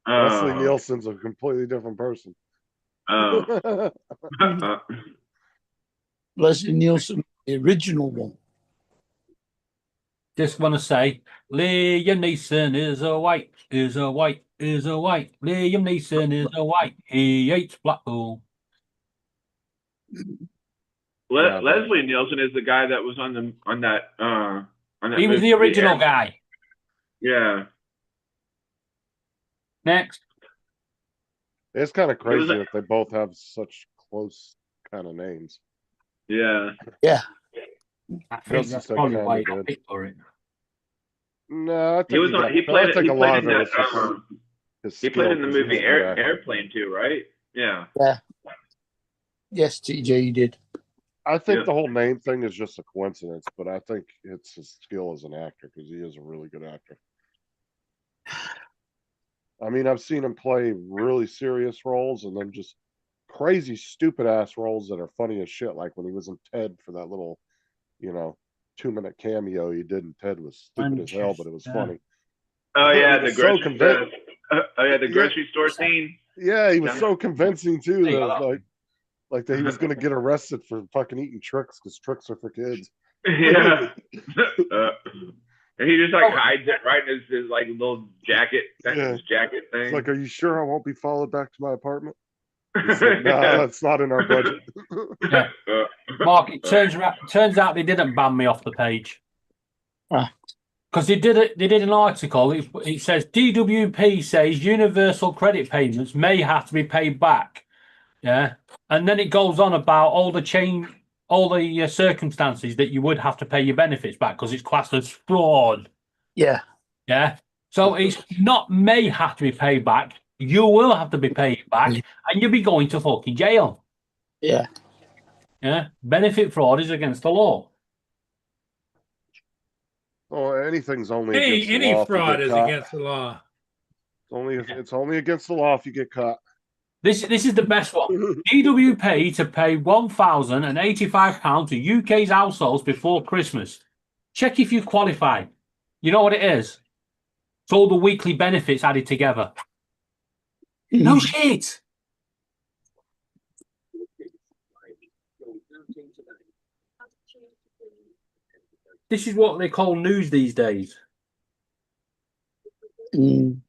Leslie Oh. Nielsen's a completely different person. Oh. Leslie Nielsen, the original one. Just want to say, Liam Neeson is a white. Liam Neeson is a white. He hates Blackpool. Yeah, but- Leslie Nielsen is the guy that was on that He was the original guy. Yeah. Next. It's kind of crazy like- that they both have such close kind of names. Yeah. Yeah. I think Justice that's League probably kinda why he got did. picked for it. No, I think He was on. He played. I think He a played lot in of it that. was just his He played skill, in the 'cause he's movie a good actor. Airplane too, right? Yeah. Yes, TJ, you did. I think Yeah. the whole name thing is just a coincidence, but I think it's his skill as an actor because he is a really good actor. I mean, I've seen him play really serious roles and then just crazy, stupid ass roles that are funny as shit. Like when he was in Ted for that little, 2-minute cameo he did in Ted was stupid as hell, but it was Manchester. funny. Oh He yeah, was the so grocery. convinced. The grocery store scene. Yeah, he was Yeah. so convincing too. Hey, That was like that he was gonna get arrested for fucking eating tricks because tricks are for kids. Yeah. And he just hides it right in his like little jacket, his jacket thing. It's like, are you sure I won't be followed back to my apartment? He said, nah, that's not in our budget. Yeah. Mark, it turns out they didn't ban me off the page. Ah. Because they did an article. It says DWP says universal credit payments may have to be paid back. Yeah, and then it goes on about all the circumstances that you would have to pay your benefits back because it's classed as fraud. Yeah. Yeah, so it's not may have to be paid back. You will have to be paid back, and you'll be going to fucking jail. Yeah. Yeah, benefit fraud is against the law. Oh, anything's only against the Any law if you fraud get is caught. against the law. It's only against the law if you get caught. This is the best one. DWP to pay £1,085 to UK's households before Christmas. Check if you qualify. You know what it is? It's all the weekly benefits added together. No shit. This is what they call news these days. Mm.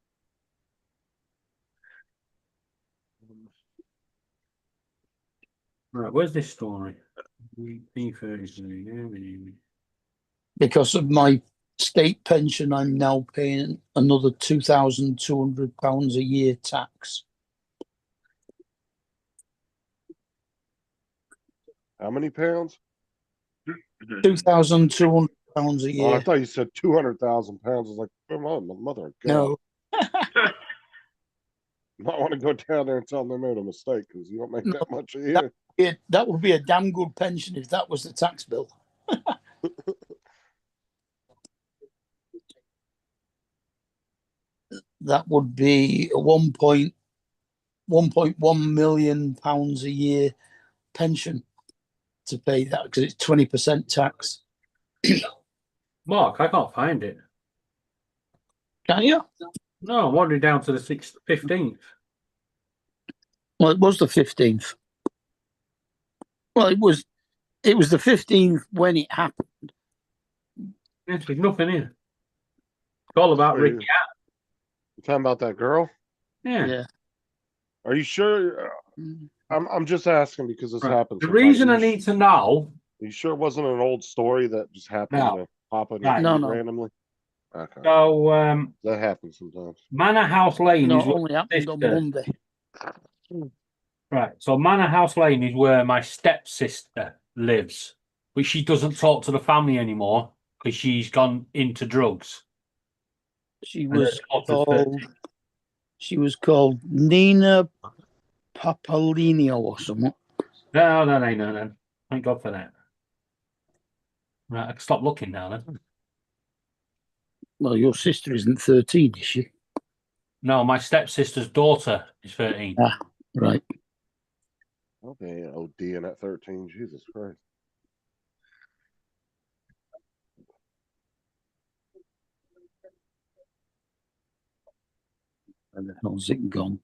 Right, where's this story? B33. Because of my state pension, I'm now paying another £2,200 a year tax. How many pounds? £2,200 a Oh, I year. thought you said 200,000 pounds. I was like, come on, my mother of God. No, You might want to go down there and tell them they made a mistake because you don't make No, that much a year. that would be a damn good pension if that was the tax bill. That would be a £1.1 million a year pension to pay that because it's 20% tax. Mark, I can't find it. Can you? No, I'm wandering down to the 15th. Well, it was the 15th. Well, it was the 15th when it happened. Yes, there's nothing here. It's all about Wait, Ricky. You talking about that girl? Yeah. Yeah. Are you sure? I'm just asking because this Right. happens. The sometimes. reason Are I you need to know. Are you sure it wasn't an old story that just happened No. to pop in Right. your No, feed no. randomly? Okay. So, That happens sometimes. Manor House Lane No, is it where only my happened on sister- Monday. Right. So Manor House Lane is where my stepsister lives, but she doesn't talk to the family anymore because she's gone into drugs. She And was her daughter's 13. called Nina Papalinio or something. No. Thank God for that. Right, I can stop looking now then. Well, your sister isn't 13, is she? No, my stepsister's daughter is 13. Ah, right. Okay, ODing at 13. Jesus Christ. Where the hell's it gone?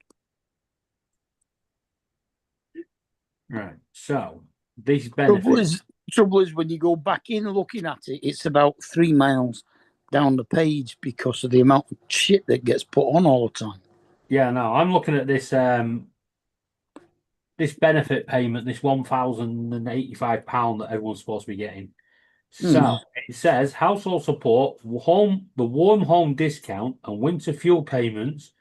Right. So these benefits. Trouble is, when you go back in looking at it, it's about 3 miles down the page because of the amount of shit that gets put on all the time. Yeah, no, I'm looking at this this benefit payment, this £1,085 that everyone's supposed to be getting. So it says household support, the warm home discount, and winter fuel payments.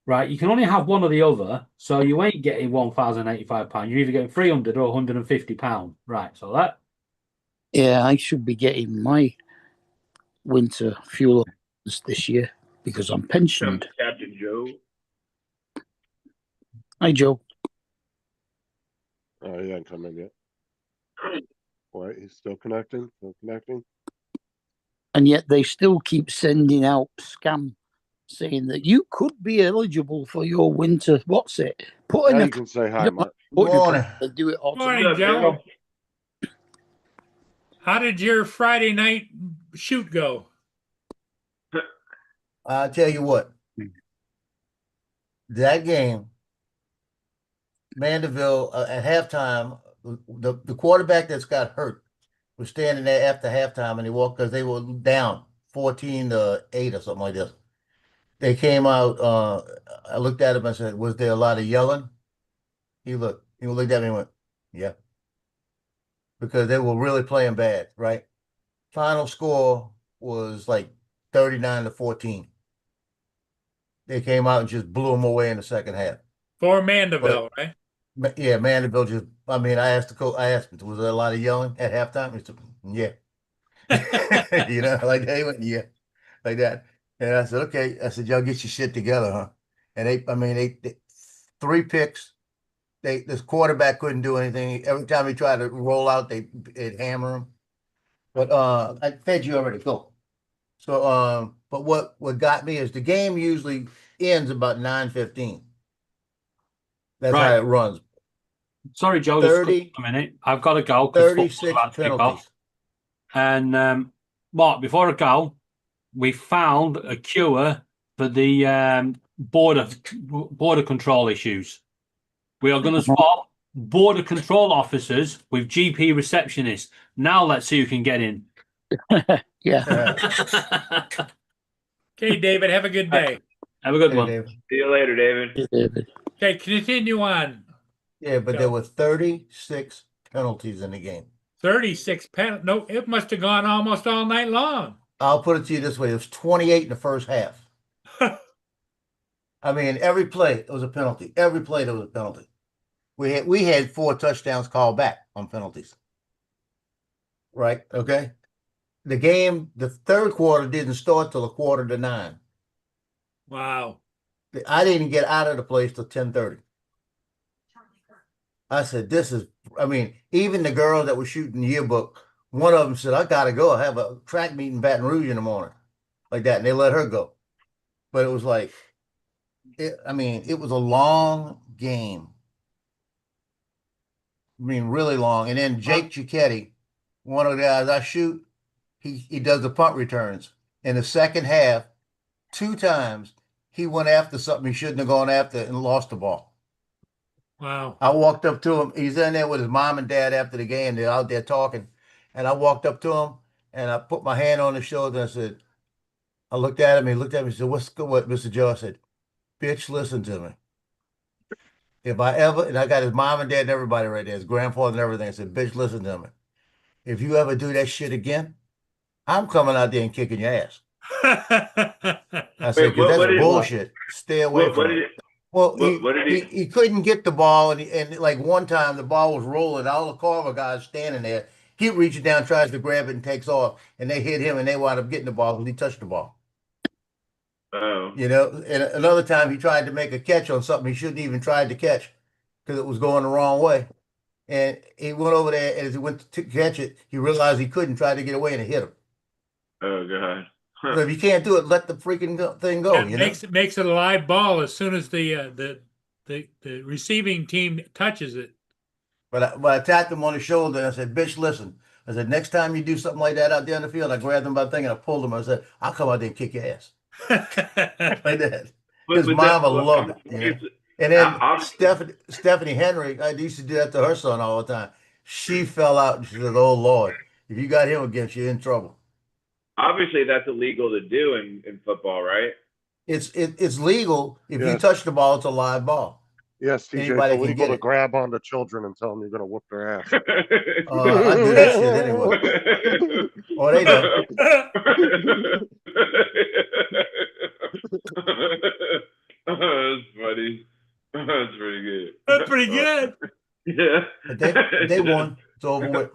Right, you can only have one or the other, so you ain't getting £1,085. You're either getting £300 or £150. Right, so that. Yeah, I should be getting my winter fuel this year because I'm pensioned. Captain Joe. Hi, Joe. Oh, he hasn't come in yet. Wait, he's still connecting? Still connecting? And yet they still keep sending out scam saying that you could be eligible for your winter. What's it? Put in Now a you can say hi, Mark. morning. They do it Morning, automatically. Joe. How did your Friday night shoot go? I'll tell you what. That game, Mandeville at halftime, the quarterback that's got hurt was standing there after halftime, and he walked because they were down 14-8 or something like this. They came out. I looked at him and said, "Was there a lot of yelling?" He looked at me and went, "Yeah," because they were really playing bad. Right. Final score was like 39-14. They came out and just blew them away in the second half. For Mandeville, right? Yeah, Mandeville just. I mean, I asked the coach. I asked him, "Was there a lot of yelling at halftime?" He said, "Yeah." Like they went, "Yeah," like that. And I said, "Okay." I said, "Y'all get your shit together, huh?" And they 3 picks. This quarterback couldn't do anything. Every time he tried to roll out, they'd hammer him. But I fed you already. Go. So but what got me is the game usually ends about 9:15. That's Right. how it runs. Sorry, Joe, 30 just a minute. I've got to go. 'Cause football's 36 about to kick penalties. off. And Mark, before I go, we found a cure for the border control issues. We are going to swap border control officers with GP receptionists. Now let's see who can get in. Yeah. Okay, David, have a good day. Have a good Hey, one. Dave. See you later, David. David. Okay, continue on. Yeah, but Go. there were 36 penalties in the game. 36 pen. No, it must have gone almost all night long. I'll put it to you this way: it was 28 in the first half. I mean, every play it was a penalty. Every play there was a penalty. We had 4 touchdowns called back on penalties. Right? Okay. The game, the third quarter didn't start till 8:45. Wow. I didn't get out of the place till 10:30. I said, "This is." I mean, even the girls that were shooting the yearbook, one of them said, "I gotta go. I have a track meet in Baton Rouge in the morning," like that, and they let her go. But it was like, I mean, it was a long game. I mean, really long. And then Jake Cicchetti, one of the guys I shoot, he does the punt returns. In the second half, 2 times he went after something he shouldn't have gone after and lost the ball. Wow. I walked up to him. He's in there with his mom and dad after the game. They're out there talking. And I walked up to him and I put my hand on his shoulder and I said, I looked at him. He looked at me and said, "What's good, what, Mr. Joe?" I said, "Bitch, listen to me. If I ever," and I got his mom and dad and everybody right there, his grandfather and everything. I said, "Bitch, listen to me. If you ever do that shit again, I'm coming out there and kicking your ass." I said, "Because that's bullshit. Stay away from it." Well, he couldn't get the ball, and like one time the ball was rolling, all the Carver guys standing there. He reaches down, tries to grab it, and takes off, and they hit him, and they wound up getting the ball because he touched the ball. Oh. You know, and another time he tried to make a catch on something he shouldn't even tried to catch because it was going the wrong way. And he went over there, and as he went to catch it, he realized he couldn't, try to get away, and it hit him. Oh God. So if you can't do it, let the freaking thing go. It makes it a live ball as soon as the receiving team touches it. But I tapped him on the shoulder and I said, "Bitch, listen." I said, "Next time you do something like that out there in the field," I grabbed him by the thing and I pulled him. I said, "I'll come out there and kick your ass." Like that. His mama loved it. You know? And then Stephanie Henry, I used to do that to her son all the time. She fell out and she said, "Oh Lord, if you got him against you, you're in trouble." Obviously, that's illegal to do in football, right? It's legal if you touch the ball. It's a live ball. Yes, TJ, Anybody it's can illegal get to it. grab onto children and tell them you're going to whoop their ass. I do that shit anyway. Oh, they don't. That's funny. That's pretty good. That's pretty good. Yeah. But they won. It's over with.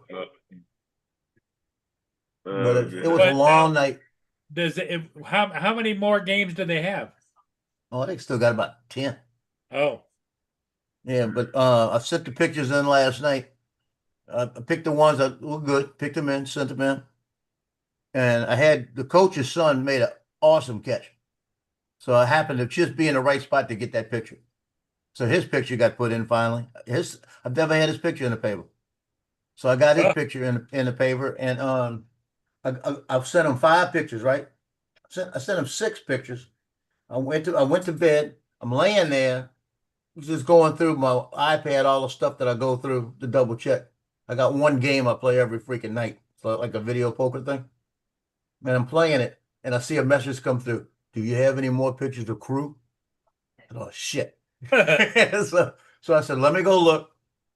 But it was a But long night. How many more games do they have? Oh, they still got about 10. Oh. Yeah, but I sent the pictures in last night. I picked the ones that were good, picked them in, sent them in. And I had the coach's son made an awesome catch. So I happened to just be in the right spot to get that picture. So his picture got put in finally. I've never had his picture in the paper. So I got his picture in the paper, and I've sent him 5 pictures, right? I sent him 6 pictures. I went to bed. I'm laying there, just going through my iPad, all the stuff that I go through to double check. I got one game I play every freaking night, so like a video poker thing. And I'm playing it, and I see a message come through. "Do you have any more pictures of crew?" Oh shit! so I said, "Let me go look."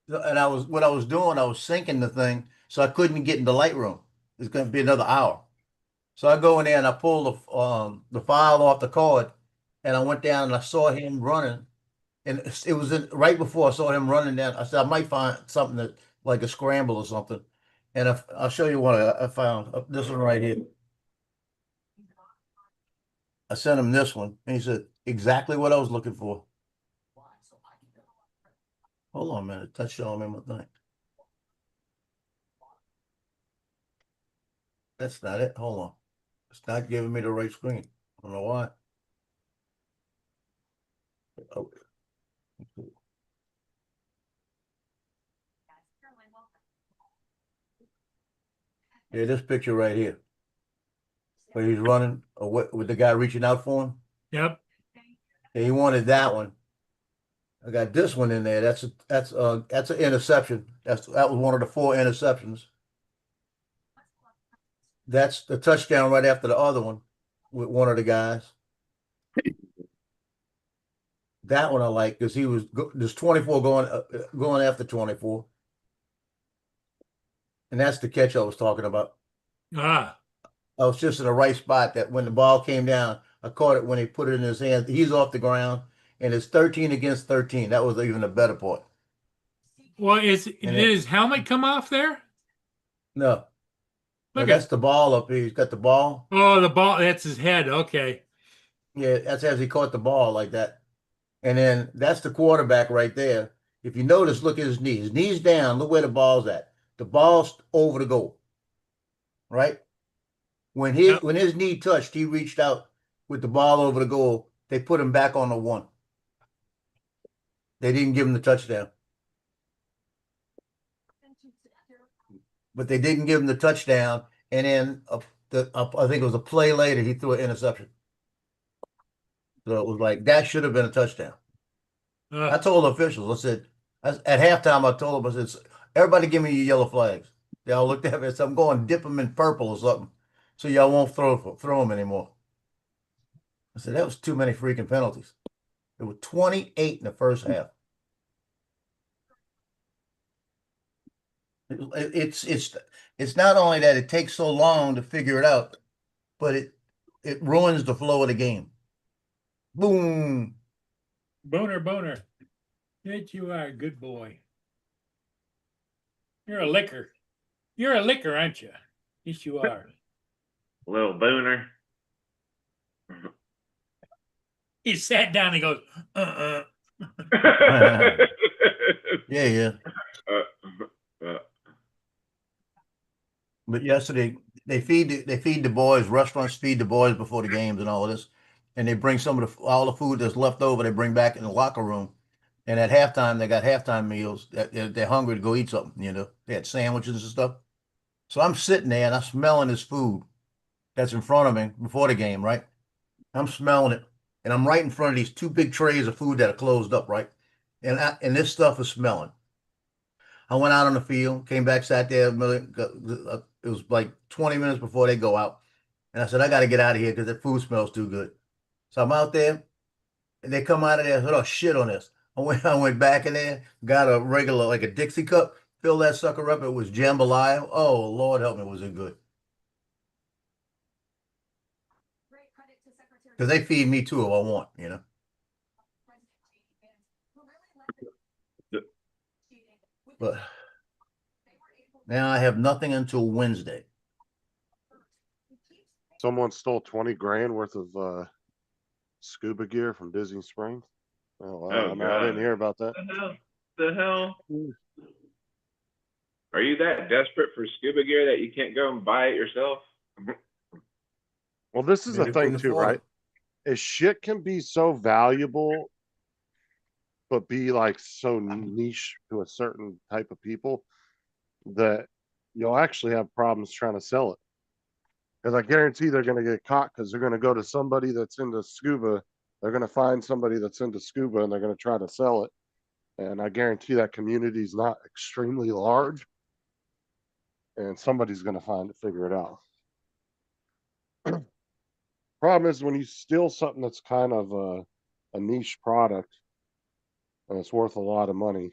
And I was doing. I was syncing the thing, so I couldn't get into Lightroom. It's going to be another hour. So I go in there and I pull the file off the card, and I went down and I saw him running, and it was right before I saw him running down. I said I might find something that like a scramble or something, and I'll show you what I found. This one right here. I sent him this one, and he said exactly what I was looking for. Hold on a minute. Touch showing me my thing. That's not it. Hold on. It's not giving me the right screen. I don't know why. Oh. Yeah, this picture right here, where he's running, or with the guy reaching out for him. Yep. Yeah, he wanted that one. I got this one in there. That's an interception. That was one of the 4 interceptions. That's the touchdown right after the other one with one of the guys. That one I like because there's 24 going after 24. And that's the catch I was talking about. Ah, I was just in the right spot that when the ball came down, I caught it when he put it in his hand. He's off the ground, and it's 13 against 13. That was even a better part. well, did And his helmet come off there? No, Look that's at, the ball up here. He's got the ball. oh, the ball, that's his head. Okay. Yeah, that's as he caught the ball like that. And then that's the quarterback right there. If you notice, look at his knees. His knees down. Look where the ball's at. The ball's over the goal. Right? When Yep. his knee touched, he reached out with the ball over the goal. They put him back on the one. They didn't give him the touchdown. But they didn't give him the touchdown. And then I think it was a play later, he threw an interception. So it was like, that should have been a touchdown. I told the officials, at halftime, I told them, I said, everybody give me your yellow flags. They all looked at me and said, I'm going to dip them in purple or something. So y'all won't throw them anymore. I said, that was too many freaking penalties. There were 28 in the first half. It's not only that it takes so long to figure it out, but it ruins the flow of the game. Boom. Boner. Yes, you are a good boy. You're a licker. You're a licker, aren't you? Yes, you are. Little booner. He sat down and goes, Yeah. But yesterday they feed the boys, restaurants feed the boys before the games and all of this. And they bring some of all the food that's left over, they bring back in the locker room. And at halftime, they got halftime meals. They're hungry to go eat something, you know. They had sandwiches and stuff. So I'm sitting there and I'm smelling this food that's in front of me before the game, right? I'm smelling it. And I'm right in front of these two big trays of food that are closed up, right? And this stuff is smelling. I went out on the field, came back, sat there. It was like 20 minutes before they go out. And I said, I got to get out of here because the food smells too good. So I'm out there, and they come out of there and said, oh, shit on this. I went back in there, got a regular, like a Dixie cup, filled that sucker up. It was jambalaya. Oh, Lord help me, was it good? Because they feed me too if I want, you know. But now I have nothing until Wednesday. Someone stole 20 grand worth of scuba gear from Disney Springs. Oh, Oh, I didn't hear about that. The hell? Are you that desperate for scuba gear that you can't go and buy it yourself? Well, this is Maybe a thing couldn't too, afford right? it. Is shit can be so valuable, but be like so niche to a certain type of people that you'll actually have problems trying to sell it. Because I guarantee they're going to get caught because they're going to go to somebody that's into scuba. They're going to find somebody that's into scuba and they're going to try to sell it. And I guarantee that community is not extremely large. And somebody's going to figure it out. Problem is when you steal something that's kind of a niche product and it's worth a lot of money,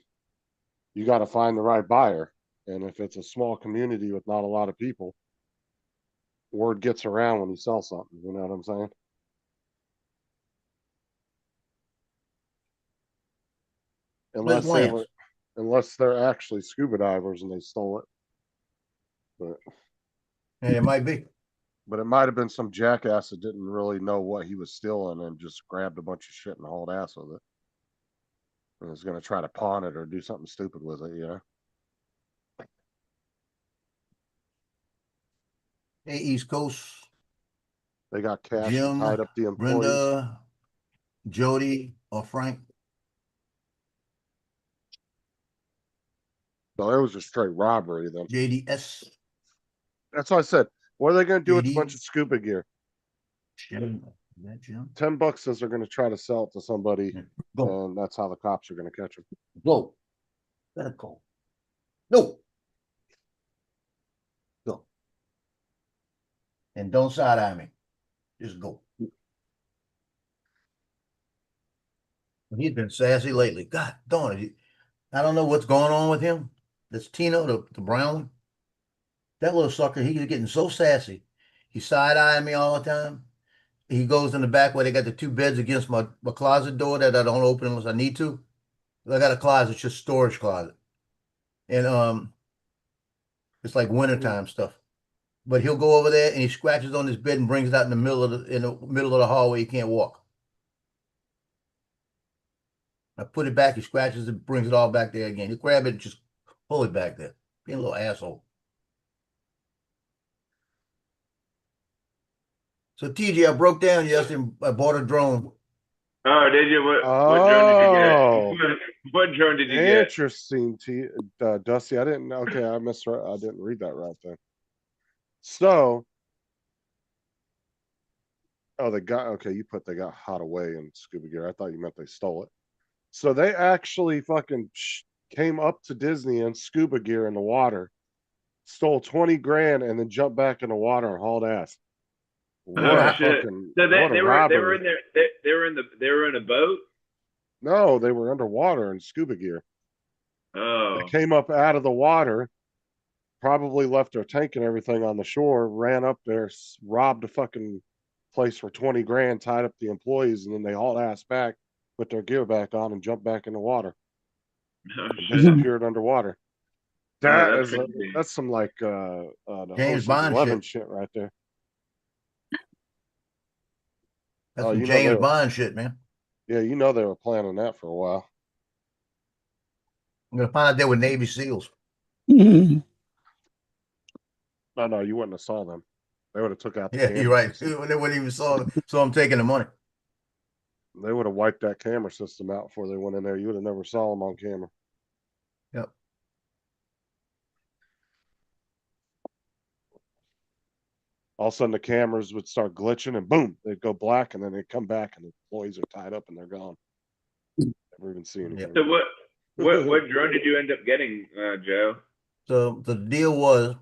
you got to find the right buyer. And if it's a small community with not a lot of people, word gets around when you sell something. You know what I'm saying? Where's Lance? Unless they're actually scuba divers and they stole it. But Yeah, it might be. But it might have been some jackass that didn't really know what he was stealing and just grabbed a bunch of shit and hauled ass with it. And was going to try to pawn it or do something stupid with it, you know? Hey, East Coast. They got cash Jim, tied up the employees. Brenda, Jody, or Frank. So it was just straight robbery then. JDS. That's what I said. What are they going to do with a JD? bunch of scuba gear? Jim. Is that Jim? $10 says they're going to try to sell it to somebody, Go. and that's how the cops are going to catch them. Go. Let it go. No. Go. And don't side eye me. Just go. He's been sassy lately. God darn it. I don't know what's going on with him. This Tino, the brown one. That little sucker, he's getting so sassy. He's side eyeing me all the time. He goes in the back where they got the two beds against my closet door that I don't open unless I need to. I got a closet, it's just storage closet. And it's like wintertime stuff. But he'll go over there and he scratches on his bed and brings it out in the middle of the hallway. He can't walk. I put it back, he scratches it, brings it all back there again. He'll grab it and just pull it back there. Being a little asshole. So TJ, I broke down yesterday. I bought a drone. Oh, did you? What drone did you Oh, get? What drone did you get? interesting, Dusty. I didn't. Okay, I misread. I didn't read that right then. So, oh, they got okay. You put they got hot away in scuba gear. I thought you meant they stole it. So they actually fucking came up to Disney in scuba gear in the water, stole 20 grand, and then jumped back in the water and hauled ass. What Oh a shit! fucking So what a they were robbery. in there. They were in a boat. No, they were underwater in scuba gear. Oh. They came up out of the water, probably left their tank and everything on the shore, ran up there, robbed a fucking place for 20 grand, tied up the employees, and then they hauled ass back, put their gear back on, and jumped back in the water Oh and shit! disappeared underwater. That Oh, that's is crazy. that's some like the James Ocean's Bond 11 shit. shit right there. That's Oh, some you know they James were, Bond shit, man. yeah, you know they were planning that for a while. I'm gonna find out they were Navy SEALs. No, no, you wouldn't have saw them. They would have took out the Yeah, camera you're right. system. They wouldn't even saw I'm taking the money. They would have wiped that camera system out before they went in there. You would have never saw them on camera. Yep. All of a sudden the cameras would start glitching and boom, they'd go black and then they'd come back and the employees are tied up and they're gone. Never even see anything. So what drone did you end up getting, Joe? So the deal was,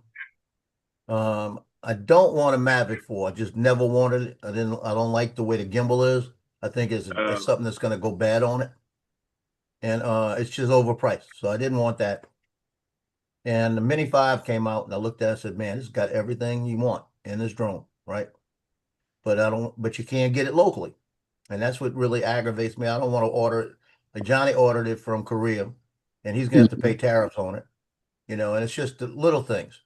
I don't want a Mavic 4. I just never wanted it. I don't like the way the gimbal is. I think it's something that's gonna go bad on it. And it's just overpriced. So I didn't want that. And the Mini 5 came out and I looked at it and said, man, it's got everything you want in this drone, right? But you can't get it locally. And that's what really aggravates me. I don't want to order it. Like Johnny ordered it from Korea and he's gonna have to pay tariffs on it, and it's just the little things.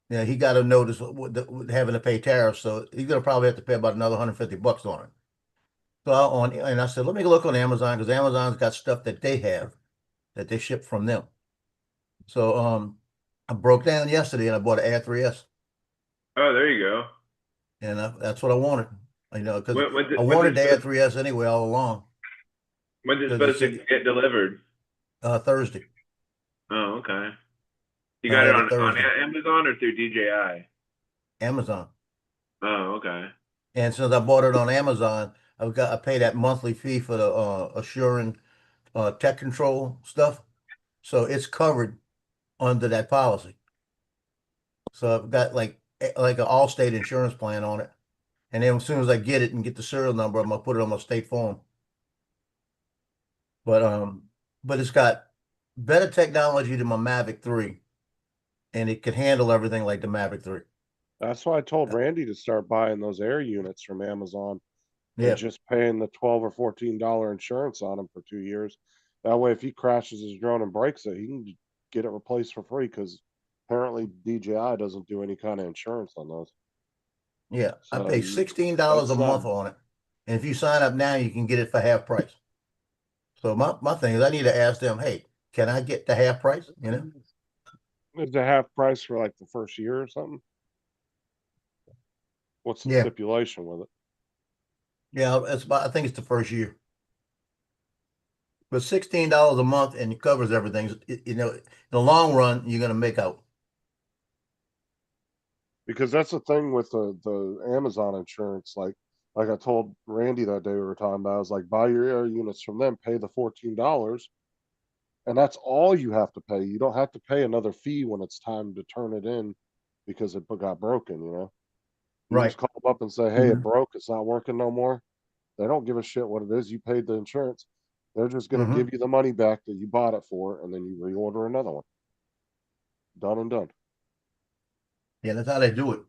He got a notice with having to pay tariffs, so he's gonna probably have to pay about another $150 on it. So and I said, let me look on Amazon because Amazon's got stuff that they have that they ship from them. So I broke down yesterday and I bought an Air 3S. Oh, there you go. And that's what I wanted. Because I when's wanted it the Air supposed- 3S anyway all along. When's it 'Cause supposed to it's- get delivered? Thursday. Oh, okay. You got it had it on Thursday. Amazon or through DJI? Amazon. Oh, okay. And since I bought it on Amazon, I pay that monthly fee for the Assuring tech control stuff. So it's covered under that policy. So I've got like an Allstate insurance plan on it. And then as soon as I get it and get the serial number, I'm gonna put it on my State Farm. But it's got better technology than my Mavic 3. And it can handle everything like the Mavic 3. That's why I told Randy to start buying those air units from Amazon Yeah. and just paying the $12 or $14 insurance on them for 2 years. That way, if he crashes his drone and breaks it, he can get it replaced for free because apparently DJI doesn't do any kind of insurance on those. Yeah. I So pay $16 a that's month on it. And if you sign up now, you can get it for half price. So my thing is I need to ask them, hey, can I get the half price? It's a half price for like the first year or something. What's the Yeah. stipulation with it? Yeah, I think it's the first year. But $16 a month and it covers everything. In the long run, you're gonna make out. Because that's the thing with the Amazon insurance. Like I told Randy that day we were talking about, I was like, buy your air units from them, pay the $14, and that's all you have to pay. You don't have to pay another fee when it's time to turn it in because it got broken, You Right. just call them up and say, hey, it Mhm. broke, it's not working no more. They don't give a shit what it is. You paid the insurance. They're just gonna Mhm. give you the money back that you bought it for, and then you reorder another one. Done and done. Yeah, that's how they do it.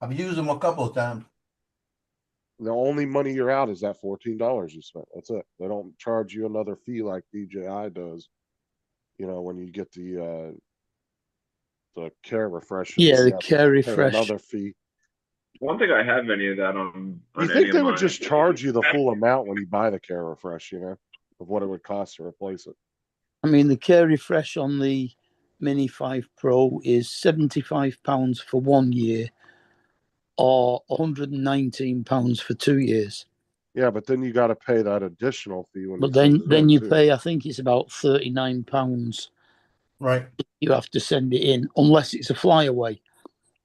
I've used them a couple of times. The only money you're out is that $14 you spent. That's it. They don't charge you another fee like DJI does. You know, when you get the care refreshes, Yeah, you the have to care pay refresh. another fee. I don't think I have any of that on You any think of they would mine. just charge you the full amount when you buy the care refresh, you know, of what it would cost to replace it? I mean, the care refresh on the Mini 5 Pro is £75 for 1 year or £119 for 2 years. Yeah, but then you got to pay that additional fee when you But send then it in you too. pay, I think it's about £39. Right. You have to send it in, unless it's a flyaway.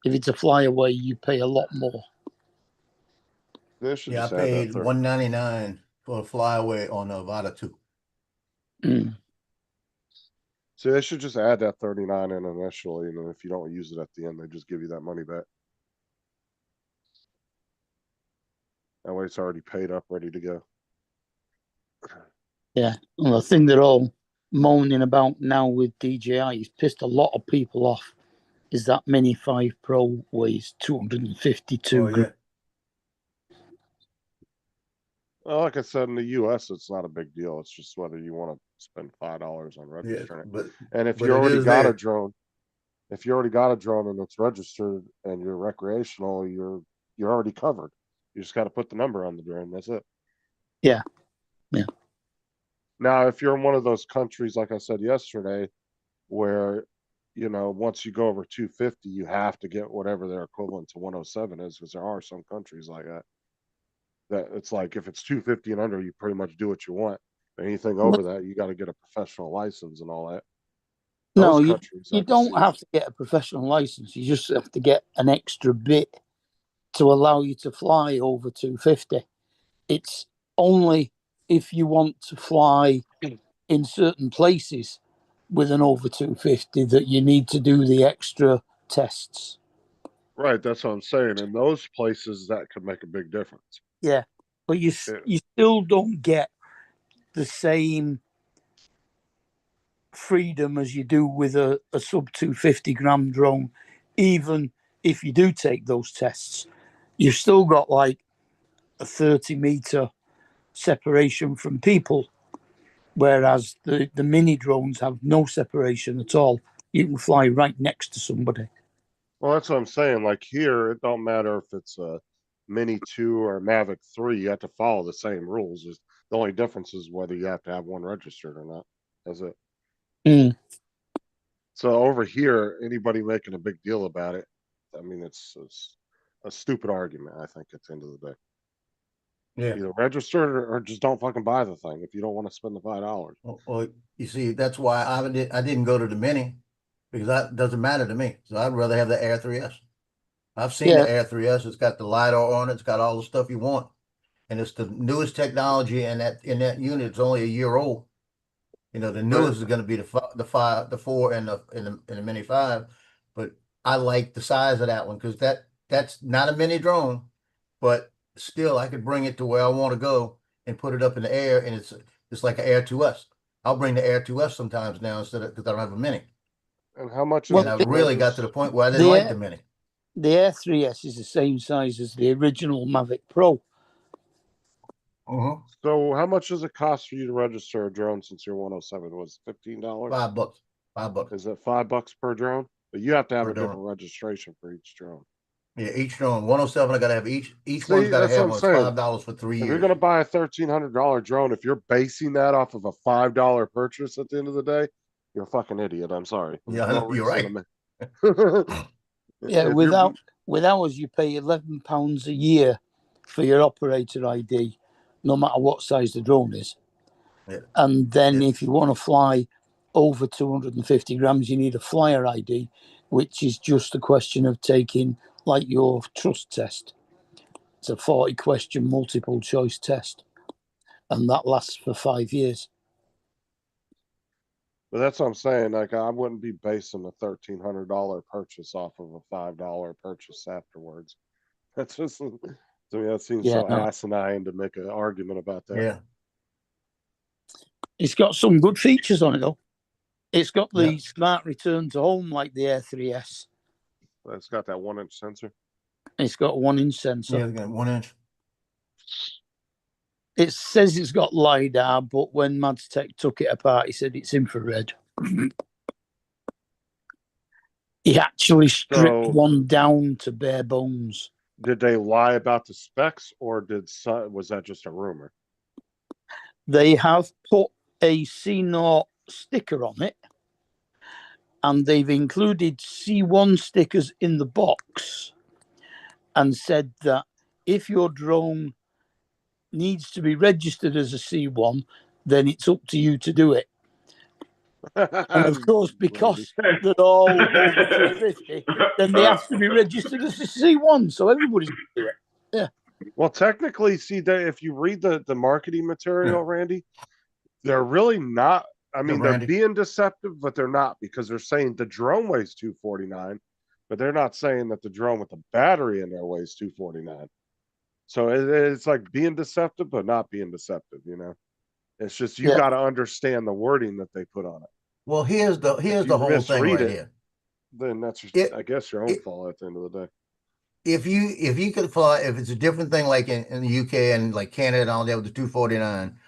If it's a flyaway, you pay a lot more. They should Yeah, I just add that paid there. $199 for a flyaway on a Vata 2. Mm. See, they should just add that 39 in initially, and then if you don't use it at the end, they just give you that money back. That way, it's already paid up, ready to go. Yeah, well, the thing they're all moaning about now with DJI has pissed a lot of people off. Is that Mini 5 Pro weighs 252 Oh grams. yeah. Well, like I said, in the US, it's not a big deal. It's just whether you want to spend $5 on Yeah, registering it. but And if but you it already is got a there. drone, if you already got a drone and it's registered and you're recreational, you're already covered. You just got to put the number on the drone. That's it. Yeah, yeah. Now, if you're in one of those countries, like I said yesterday, where once you go over 250, you have to get whatever their equivalent to 107 is, because there are some countries like that. That it's like if it's 250 and under, you pretty much do what you want. Anything over that, you got to get a professional license and all that. No, Those you countries I can don't see. have to get a professional license. You just have to get an extra bit to allow you to fly over 250. It's only if you want to fly in certain places with an over 250 that you need to do the extra tests. Right, that's what I'm saying. In those places, that could make a big difference. Yeah, but you still don't get the same freedom as you do with a sub 250-gram drone. Even if you do take those tests, you've still got like a 30-meter separation from people, whereas the mini drones have no separation at all. You can fly right next to somebody. Well, that's what I'm saying. Like here, it don't matter if it's a Mini 2 or Mavic 3, you have to follow the same rules. The only difference is whether you have to have one registered or not. That's it. Mm. So over here, anybody making a big deal about it, I mean, it's a stupid argument, I think, at the end of the day. Yeah. Either register or just don't fucking buy the thing if you don't want to spend the $5. Well, you see, that's why I didn't go to the Mini, because that doesn't matter to me. So I'd rather have the Air 3S. I've seen Yeah. the Air 3S. It's got the LiDAR on it. It's got all the stuff you want, and it's the newest technology. And in that unit, it's only a year old. You know, the newest is going to be the 4, and the Mini 5. But I like the size of that one because that's not a mini drone, but still I could bring it to where I want to go and put it up in the air, and it's like an Air 2S. I'll bring the Air 2S sometimes now instead of, because I don't have a Mini. And how much And is I it to really got to the register? point where I didn't like the Mini. The Air 3S is the same size as the original Mavic Pro. So how much does it cost for you to register a drone since you're 107? Was it $15? $5. $5. Is it $5 per drone? But you have to have Per a drone. different registration for each drone. Yeah, each drone 107. I got to have each See, one's got to that's what have I'm one. It's saying. $5 for 3 If years. you're gonna buy a $1,300 drone, if you're basing that off of a $5 purchase at the end of the day, you're a fucking idiot. I'm sorry. There's Yeah, I no know, you're reason right. to Yeah, if you're with ours, you pay £11 a year for your operator ID, no matter what size the drone is. Yeah. And then if you want to fly over 250 grams, you need a flyer ID, which is just a question of taking like your trust test. It's a 40-question multiple choice test, and that lasts for 5 years. But that's what I'm saying. Like I wouldn't be basing a $1,300 purchase off of a $5 purchase afterwards. That's just, to me, that seems Yeah, so no. asinine to make an argument about that. Yeah. It's got some good features on it though. It's got the Yeah. smart return to home like the Air 3S. It's got that 1-inch sensor. It's got a 1-inch sensor. Yeah, they got 1 inch. It says it's got LiDAR, but when Madstech took it apart, he said it's infrared. He actually stripped So- one down to bare bones. Did they lie about the specs, or was that just a rumor? They have put a C0 sticker on it, and they've included C1 stickers in the box and said that if your drone needs to be registered as a C1, then it's up to you to do it. And of course, because they're all over 250, then they have to be registered as a C1, so everybody's going to do it. Well, technically, see, if you read the marketing material, Randy, they're really not. I mean, they're Randy. being deceptive, but they're not, because they're saying the drone weighs 249, but they're not saying that the drone with the battery in there weighs 249. So it's like being deceptive, but not being deceptive. You know, it's just you Yeah. got to understand the wording that they put on it. Well, here's the you whole thing misread right it, here. Then that's just, It- I guess, your own it- fault at the end of the day. If you could fly, if it's a different thing like in the UK and like Canada and all that with the 249,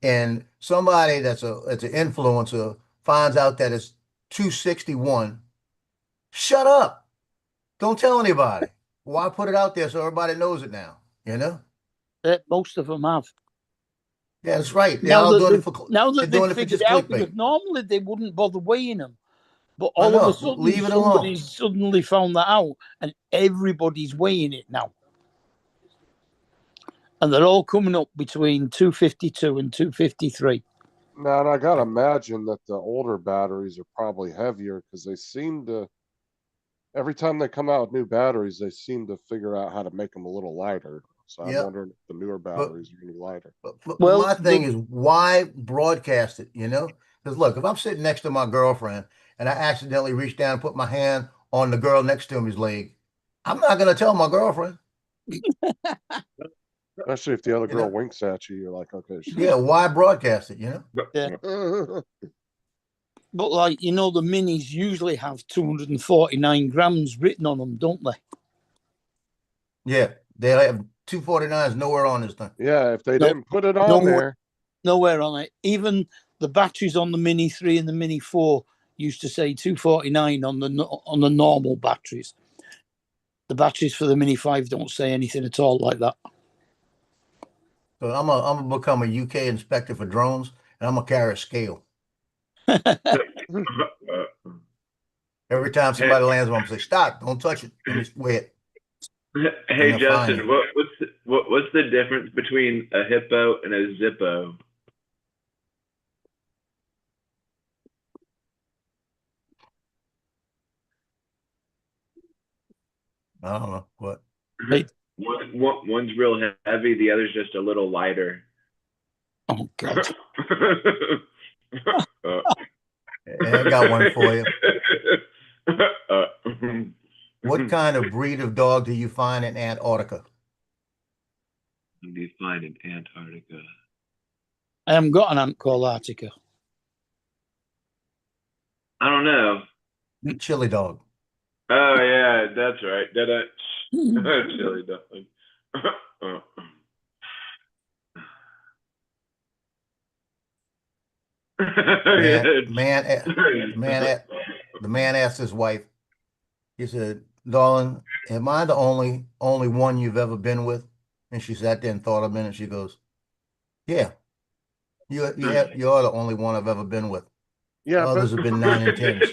and somebody that's an influencer finds out that it's 261, shut up. Don't tell anybody. Why put it out there so everybody knows it now? You know? Most of them have. Yeah, that's right. They're Now all that doing they've, it for now they're that doing they've it for figured just it out, because clickbait. normally they wouldn't bother weighing them. But I all of know. a sudden, Leave it alone. somebody suddenly found that out, and everybody's weighing it now. And they're all coming up between 252 and 253. Now, and I gotta imagine that the older batteries are probably heavier, because they seem to, every time they come out with new batteries, they seem to figure out how to make them a little lighter. So I'm Yep. wondering if the newer batteries are gonna be lighter. But Well, my thing is, why broadcast it? You know, because look, if I'm sitting next to my girlfriend and I accidentally reach down and put my hand on the girl next to me's leg, I'm not gonna tell my girlfriend. Especially if the other You girl know? winks at you, you're like, okay. Yeah, why broadcast it? You know? Yeah. But like, you know, the minis usually have 249 grams written on them, don't they? Yeah, they have 249s nowhere on this thing. Yeah, if they No, didn't put it on there, Nowhere on it. Even the batteries on the Mini 3 and the Mini 4 used to say 249 on the normal batteries. The batteries for the Mini 5 don't say anything at all like that. So I'm gonna become a UK inspector for drones, and I'm gonna carry a scale. Every time somebody lands on, I'm gonna say, "Stop! Don't touch it. Let me weigh it." Hey gonna find Justin, it. what's the difference between a hippo and a zippo? I don't know what. One's real heavy, the other's just a little lighter. Oh, God. I got one for you. What kind of breed of dog do you find in Antarctica? What do you find in Antarctica? I haven't got an ant called Arctica. I don't know. Chili dog. Oh yeah, that's right. Chili dog. The man asked his wife. He said, "Darling, am I the only one you've ever been with?" And she sat there and thought a minute. She goes, "Yeah, you're the only one I've ever been with. yeah, Others have been 9 and 10s."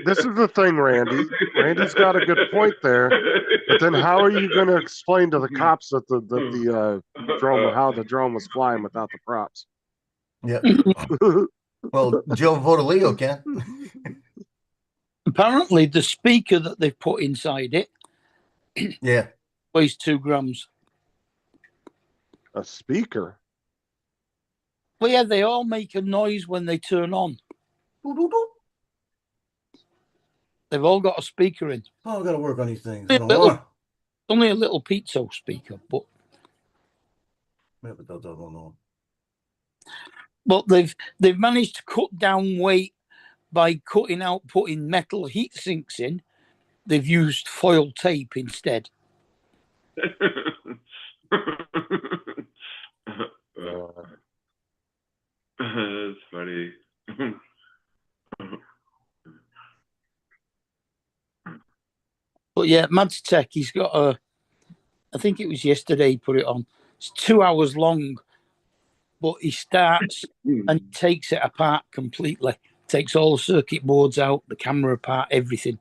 this is the thing, Randy. Randy's got a good point there. But then how are you going to explain to the cops that the drone, how the drone was flying without the props? Yeah. Well, Joe Vodolio can. Apparently, the speaker that they've put inside it Yeah. weighs 2 grams. A speaker? Well, yeah, they all make a noise when they turn on. They've all got a speaker in. Oh, I got to work on these things. Little Only a little piezo speaker, but Maybe those I don't know. they've managed to cut down weight by putting metal heat sinks in. They've used foil tape instead. That's funny. But yeah, Mads Tech, he's got I think it was yesterday he put it on. It's 2 hours long, but he starts and takes it apart completely. Takes all the circuit boards out, the camera apart, everything.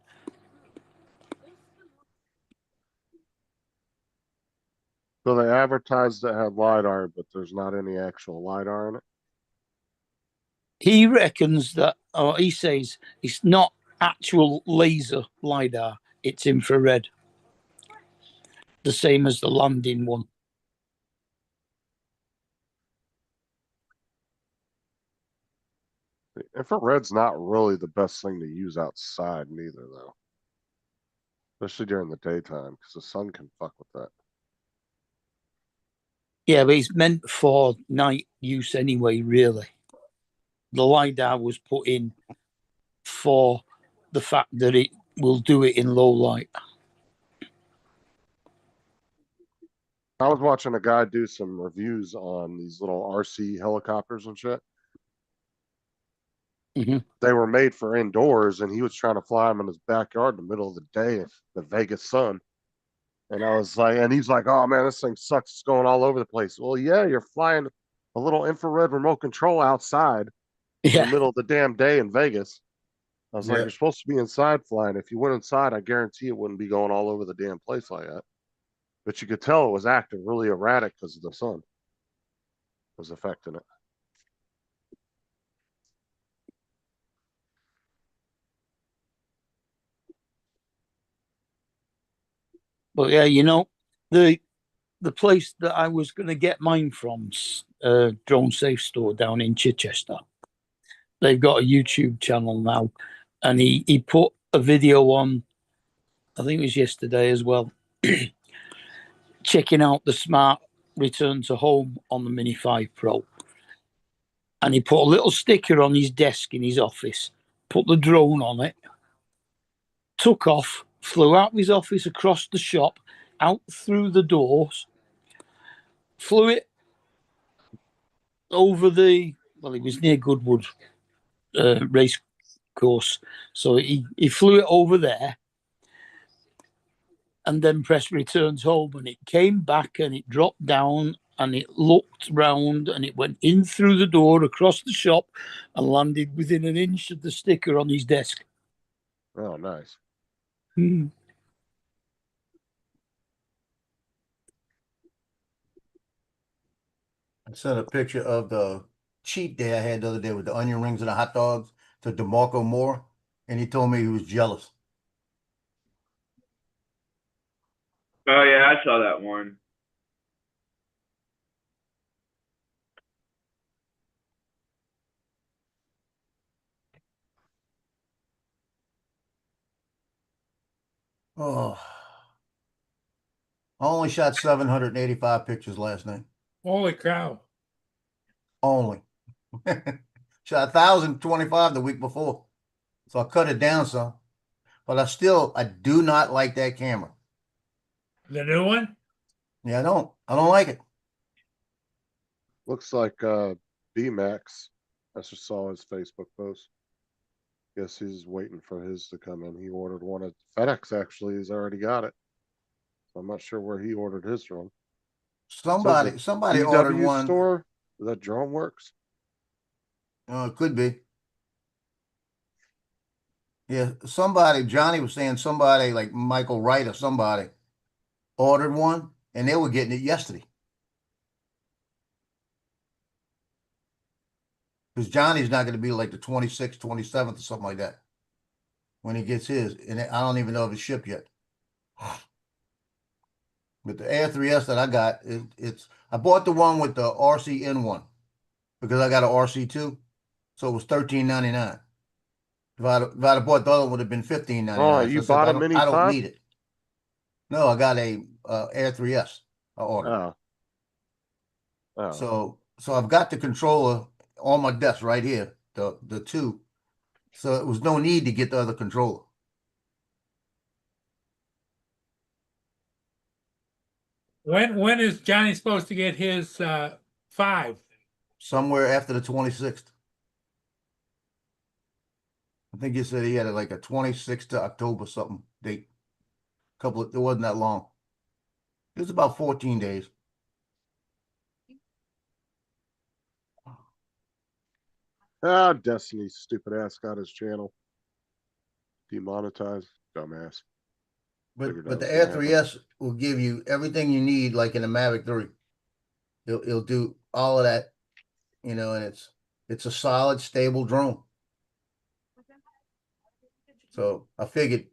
So they advertised it had LiDAR, but there's not any actual LiDAR in it. He reckons that, or he says, it's not actual laser LiDAR, it's infrared. The same as the landing one. The infrared's not really the best thing to use outside neither, though. Especially during the daytime, because the sun can fuck with that. Yeah, but it's meant for night use anyway, really. The LiDAR was put in for the fact that it will do it in low light. I was watching a guy do some reviews on these little RC helicopters and shit. Mm-hmm. They were made for indoors, and he was trying to fly them in his backyard in the middle of the day in the Vegas sun. And I was like, and he's like, "Oh man, this thing sucks. It's going all over the place." Well, yeah, you're flying a little infrared remote control outside in the middle of the damn day in Vegas. I was like, "You're supposed to be inside flying. If you went inside, I guarantee it wouldn't be going all over the damn place like that." But you could tell it was acting really erratic because of the sun was affecting it. But yeah, you know, the place that I was going to get mine from, Drone Safe Store down in Chichester, they've got a YouTube channel now, and he put a video on, I think it was yesterday as well, checking out the smart return to home on the Mini 5 Pro. And he put a little sticker on his desk in his office, put the drone on it, took off, flew out of his office across the shop, out through the doors, flew it over it was near Goodwood race course. So he flew it over there and then pressed returns home, and it came back and it dropped down and it looked round and it went in through the door across the shop and landed within an inch of the sticker on his desk. Oh, nice. Hmm. I sent a picture of the cheat day I had the other day with the onion rings and the hot dogs to DeMarco Moore, and he told me he was jealous. Oh yeah, I saw that one. Oh, I only shot 785 pictures last night. Holy cow. Only. Shot 1,025 the week before. So I cut it down some. But I do not like that camera. The new one? Yeah, I don't like it. Looks like B-Max. I just saw his Facebook post. Guess he's waiting for his to come in. He ordered one at FedEx, actually. He's already got it. So I'm not sure where he ordered his from. Somebody ordered DW one. store that Drone Works. It could be. Yeah, Johnny was saying somebody like Michael Wright or somebody ordered one and they were getting it yesterday. Because Johnny's not going to be like the 26th, 27th or something like that when he gets his. And I don't even know if it's shipped yet. But the Air 3S that I got, I bought the one with the RCN one because I got an RC2. So it was $13.99. If I'd have bought the other, it would have been $15.99. Oh, you bought a Mini 5? I don't need it. No, I got a Air 3S I ordered. Oh. Oh, So I've got the controller on my desk right here, the two. So it was no need to get the other controller. When is Johnny supposed to get his 5? Somewhere after the 26th. I think he said he had like a 26th to October something date. It wasn't that long. It was about 14 days. Destiny's stupid ass got his channel demonetized. Dumbass. Figured But that the was Air gonna 3S will give you everything you need, like in the Mavic 3. It'll do all of that, and it's a solid, stable drone. So I figured,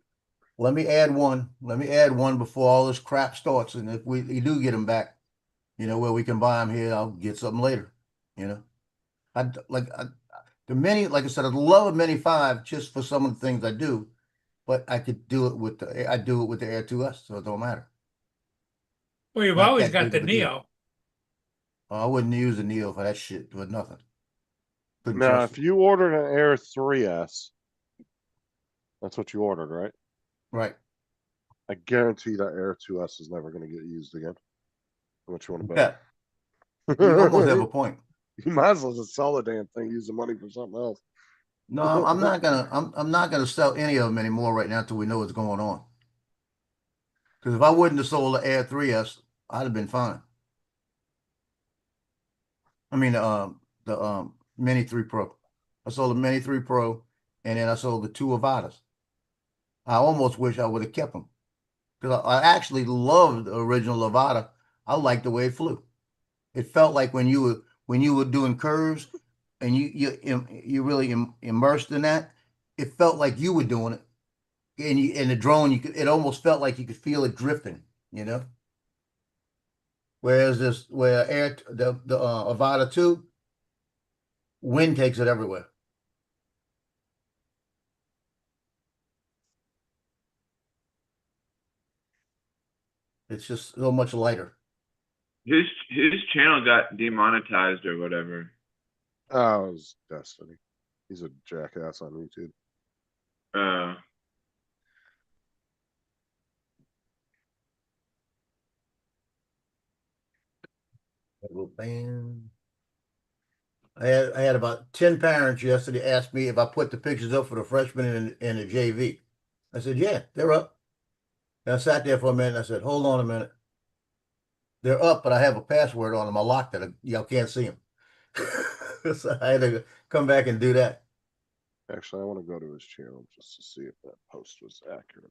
let me add one. Let me add one before all this crap starts. And if we do get them back, where we can buy them here, I'll get something later. The Mini, like I said, I'd love a Mini 5 just for some of the things I do, but I could do it with the Air 2S, so it don't matter. Well, you've Not always that got big the of a deal. Neo. I wouldn't use a Neo for that shit with nothing. Couldn't Now, trust if it. you ordered an Air 3S, that's what you ordered, right? Right. I guarantee that Air 2S is never going to get used again. How much you want to bet? Yeah, you almost have a point. You might as well just sell the damn thing, use the money for something else. No, I'm not gonna. I'm not gonna sell any of them anymore right now until we know what's going on. Because if I wouldn't have sold the Air 3S, I'd have been fine. I mean, the Mini 3 Pro. I sold the Mini 3 Pro, and then I sold the 2 Avatas. I almost wish I would have kept them because I actually loved the original Avata. I liked the way it flew. It felt like when you were doing curves and you really immersed in that, it felt like you were doing it. And in the drone, it almost felt like you could feel it drifting, Whereas the Avata 2, wind takes it everywhere. It's just so much lighter. His channel got demonetized or whatever. Oh, it was Destiny. He's a jackass on YouTube. Little band. I had about 10 parents yesterday ask me if I put the pictures up for the freshmen and the JV. I said, yeah, they're up. And I sat there for a minute and I said, hold on a minute. They're up, but I have a password on them. I locked it. Y'all can't see them. So I had to come back and do that. Actually, I want to go to his channel just to see if that post was accurate.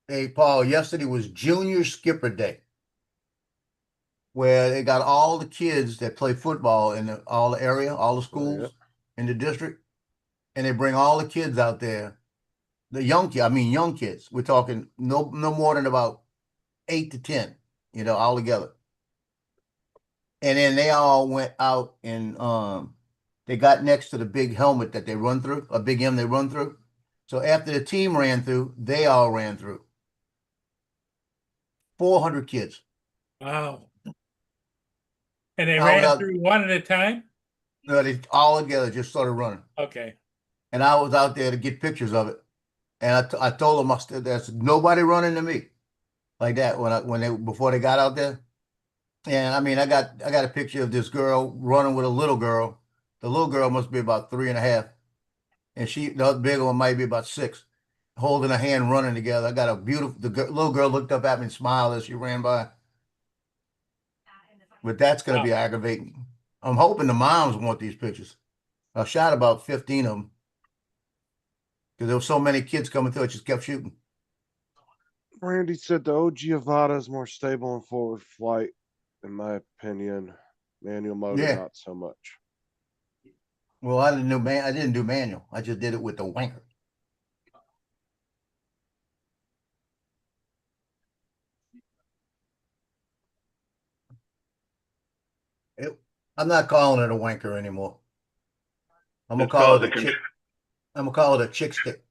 Hey, Paul, yesterday was Junior Skipper Day, where they got all the kids that play football in all the area, all the schools in the district, and they bring all the kids out there. The young kids. We're talking no more than about 8 to 10, all together. And then they all went out and they got next to the big helmet that they run through, a big M they run through. So after the team ran through, they all ran through. 400 kids. Wow. And they ran through one at a time? No, they all together just started running. Okay. And I was out there to get pictures of it. And I told them, there's nobody running to me like that before they got out there. And I mean, I got a picture of this girl running with a little girl. The little girl must be about 3.5, and the big one might be about 6, holding a hand, running together. I got a beautiful. Little girl looked up at me and smiled as she ran by. But that's going to be aggravating. I'm hoping the moms want these pictures. I shot about 15 of them because there were so many kids coming through. I just kept shooting. Randy said the OG Avata is more stable in forward flight, in my opinion. Manual motor, not so much. Well, I didn't do manual. I just did it with the wanker. I'm not calling it a wanker anymore. I'm gonna Just call it the a chick. I'm gonna call it a chick stick.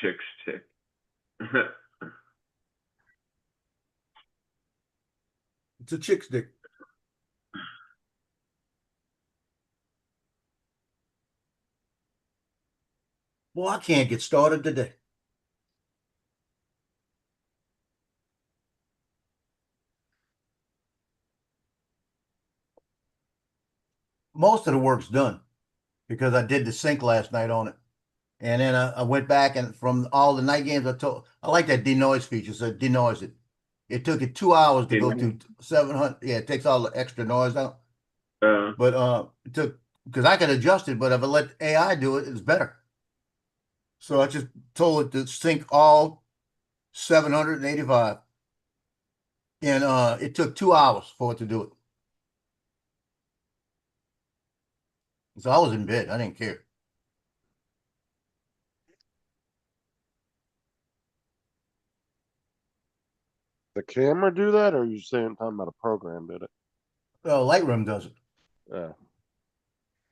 chick stick. It's a chick stick. Well, I can't get started today. Most of the work's done because I did the sync last night on it. And then I went back and from all the night games, I like that denoise feature, so denoise it. It took it 2 hours to go through 700. Yeah, it takes all the extra noise out. But it took, because I could adjust it, but if I let AI do it, it's better. So I just told it to sync all 785. And it took 2 hours for it to do it. So I was in bed. I didn't care. The camera do that, or are you saying talking about a program did it? Lightroom does it. Yeah.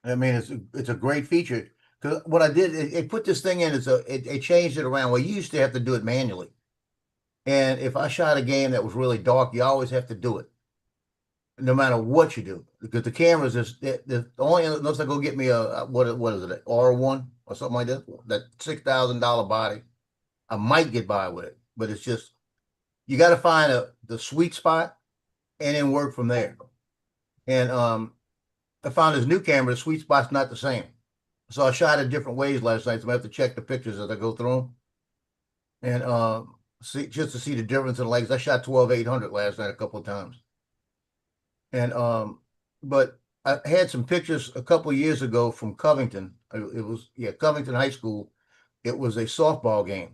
I mean, it's a great feature because what I did, it put this thing in. It changed it around. Well, you used to have to do it manually, and if I shot a game that was really dark, you always have to do it, no matter what you do, because the cameras is the only unless I go get me a what is it, R1 or something like that $6,000 body, I might get by with it, but it's just you got to find the sweet spot and then work from there. And I found this new camera, the sweet spot's not the same. So I shot it different ways last night. So I have to check the pictures as I go through them. And see just to see the difference in legs. I shot 12-800 last night a couple of times. And but I had some pictures a couple of years ago from Covington. It was Covington High School. It was a softball game.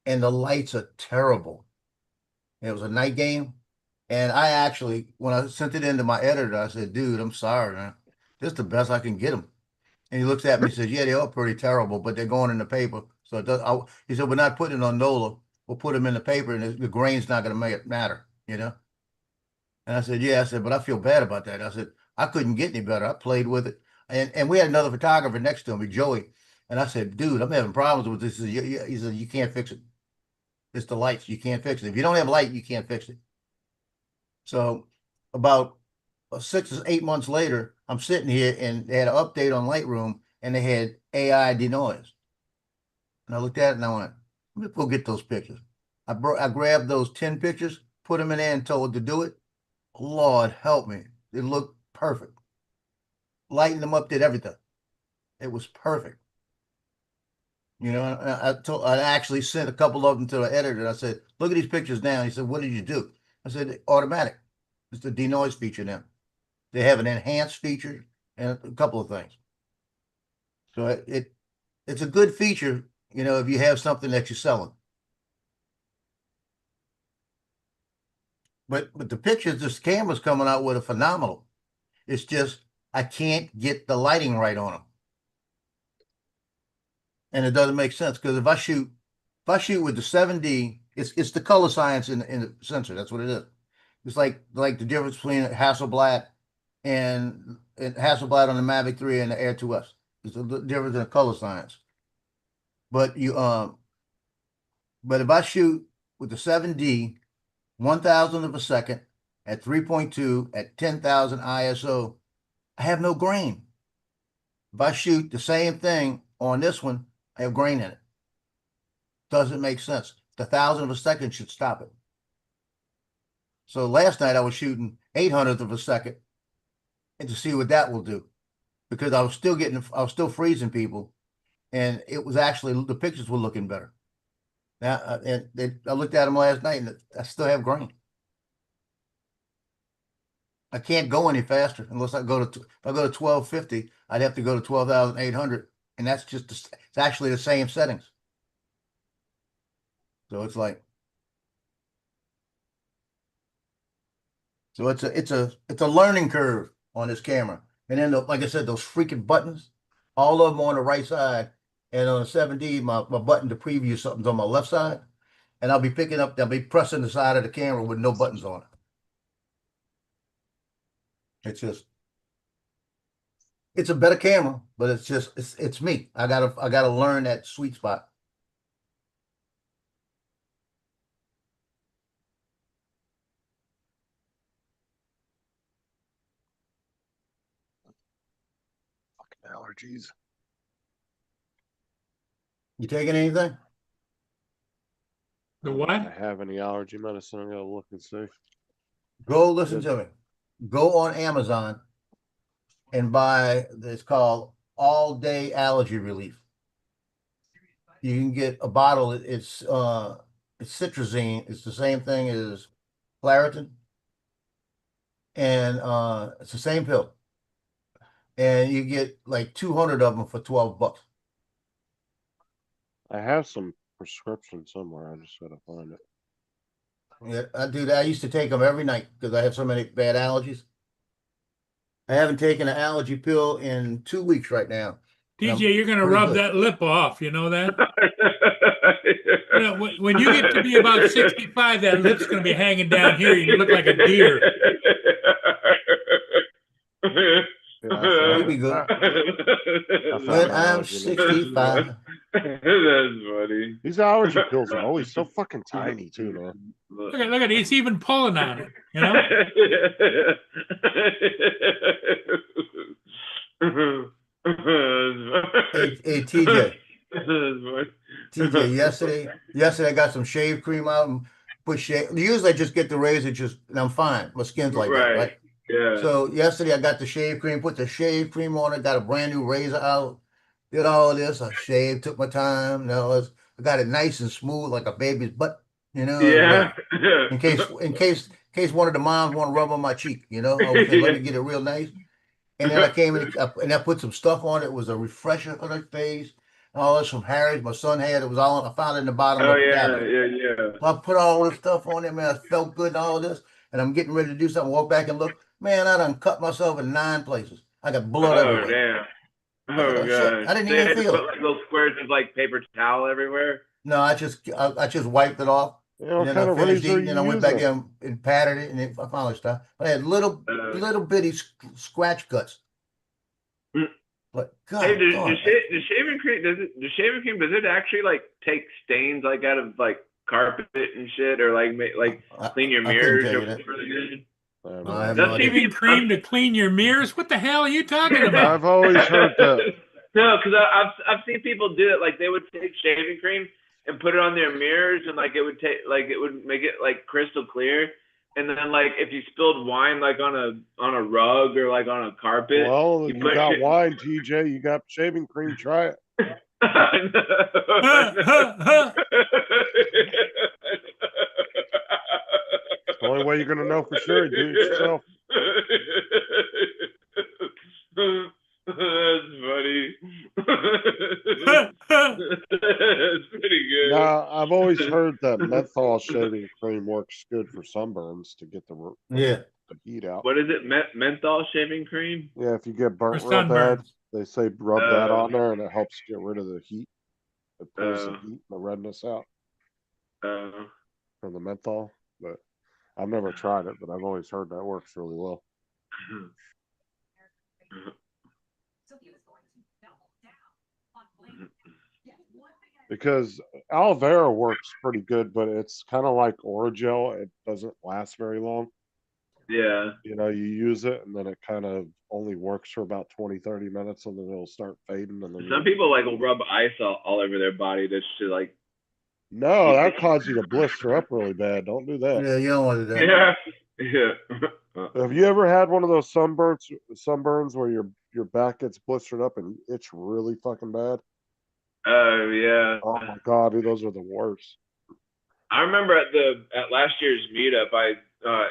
And the lights are terrible. It was a night game. And I actually, when I sent it into my editor, I said, dude, I'm sorry, man. This is the best I can get them. And he looks at me and says, yeah, they are pretty terrible, but they're going in the paper. So it does, he said, we're not putting it on NOLA. We'll put them in the paper and the grain's not going to make it matter, you know? And I said, yeah, I said, but I feel bad about that. I said, I couldn't get any better. I played with it. And we had another photographer next to me, Joey. And I said, dude, I'm having problems with this. He said, you can't fix it. It's the lights. You can't fix it. If you don't have light, you can't fix it. So about 6 or 8 months later, I'm sitting here and they had an update on Lightroom and they had AI denoise. And I looked at it and I went, let me go get those pictures. I grabbed those 10 pictures, put them in there and told it to do it. Lord help me. It looked perfect. Lightened them up, did everything. It was perfect. You know, I actually sent a couple of them to the editor. I said, look at these pictures now. He said, what did you do? I said, automatic. It's the denoise feature now. They have an enhanced feature and a couple of things. So it's a good feature, you know, if you have something that you're selling. But the pictures, this camera's coming out with are phenomenal. It's just I can't get the lighting right on them. And it doesn't make sense because if I shoot with the 7D, it's the color science in the sensor. That's what it is. It's like the difference between Hasselblad and Hasselblad on the Mavic 3 and the Air 2S. It's the difference in the color science. But but if I shoot with the 7D, 1,000th of a second at 3.2 at 10,000 ISO, I have no grain. If I shoot the same thing on this one, I have grain in it. Doesn't make sense. The 1,000th of a second should stop it. So last night I was shooting 800th of a second and to see what that will do, because I was still freezing people, and it was actually, the pictures were looking better. Now, I looked at them last night and I still have grain. I can't go any faster unless I go to, if I go to 1250, I'd have to go to 12,800. And that's just, it's actually the same settings. So it's like, so it's a learning curve on this camera. And then, like I said, those freaking buttons, all of them on the right side. And on the 7D, my button to preview something's on my left side. And I'll be pressing the side of the camera with no buttons on it. It's a better camera, but it's just it's me. I gotta learn that sweet spot. Fucking allergies. You taking anything? The I what? have any allergy medicine? I gotta look and see. Go listen to me. Go on Amazon and buy it's called All Day Allergy Relief. You can get a bottle. It's citrazine. It's the same thing as Claritin, and it's the same pill. And you get like 200 of them for $12. I have some prescription somewhere. I just gotta find it. Yeah, I do that. I used to take them every night because I have so many bad allergies. I haven't taken an allergy pill in 2 weeks right now. TJ, you're gonna pretty rub good. that lip off. You know that? You know, when you get to be about 65, that lip's gonna be hanging down here. You look like a deer. Yeah, I You'll found be it. good. I found When my I'm allergy 65. That's funny. These allergy pills are always so fucking tiny too, man. Look at it. He's even pulling on it. You know? Hey, TJ. TJ, yesterday I got some shave cream out and put shave. Usually I just get the razor, and I'm fine. My skin's like that, right? Yeah. So yesterday I got the shave cream, put the shave cream on it, got a brand new razor out, did all this. I shaved, took my time. I got it nice and smooth like a baby's butt, Yeah. in case one of the moms want to rub on my cheek, I was let me get it real nice. And then I came in and I put some stuff on it. It was a refresher for the face. All this from Harry's. My son had it. Was all I found it in the bottom Oh of the yeah, cabinet. yeah. So I put all this stuff on there, man. I felt good and all this. And I'm getting ready to do something. Walk back and look. Man, I done cut myself in 9 places. I got blood Oh everywhere. damn. Oh Shit, god. I didn't So you even had to feel put it. like little squares of like paper towel everywhere. No, I just wiped it off. Yeah, what And then kind I of finished razor eating. you And I went back using? there and patted it, and I finally stopped. But I had little bitty scratch cuts. Mm. But God, Hey, does darn, shaving cream does it actually like take stains like out of like carpet and shit, or like clean your I couldn't mirrors tell or you that. whatever they did? I have no That's idea. Shaving cream to clean your mirrors? What the hell are you talking about? I've always heard that. No, because I've seen people do it. Like they would take shaving cream and put it on their mirrors, and like it would make it like crystal clear. And then like if you spilled wine like on a rug or like on a carpet, Well, you you put got it- wine, TJ. You got shaving cream. Try it. I know. It's the only way you're gonna know for sure. Do it yourself. That's funny. That's pretty good. Now, I've always heard that menthol shaving cream works good for sunburns to get the heat out. What is it? Menthol shaving cream? Yeah, if you get burnt For real bad, sunburns. they say rub that on there and it helps get rid of the heat. It pulls the heat and the redness out from the menthol. But I've never tried it, but I've always heard that works really well. Because aloe vera works pretty good, but it's kind of like Orajel. It doesn't last very long. Yeah. You use it and then it kind of only works for about 20-30 minutes and then it'll start fading. And then Some people like will rub ice all over their body just to like. No, that causes you to blister up really bad. Don't do that. Yeah, you don't want to do that. Yeah. Have you ever had one of those sunburns where your back gets blistered up and itch really fucking bad? Oh yeah. Oh my god, dude, those are the worst. I remember at last year's meetup,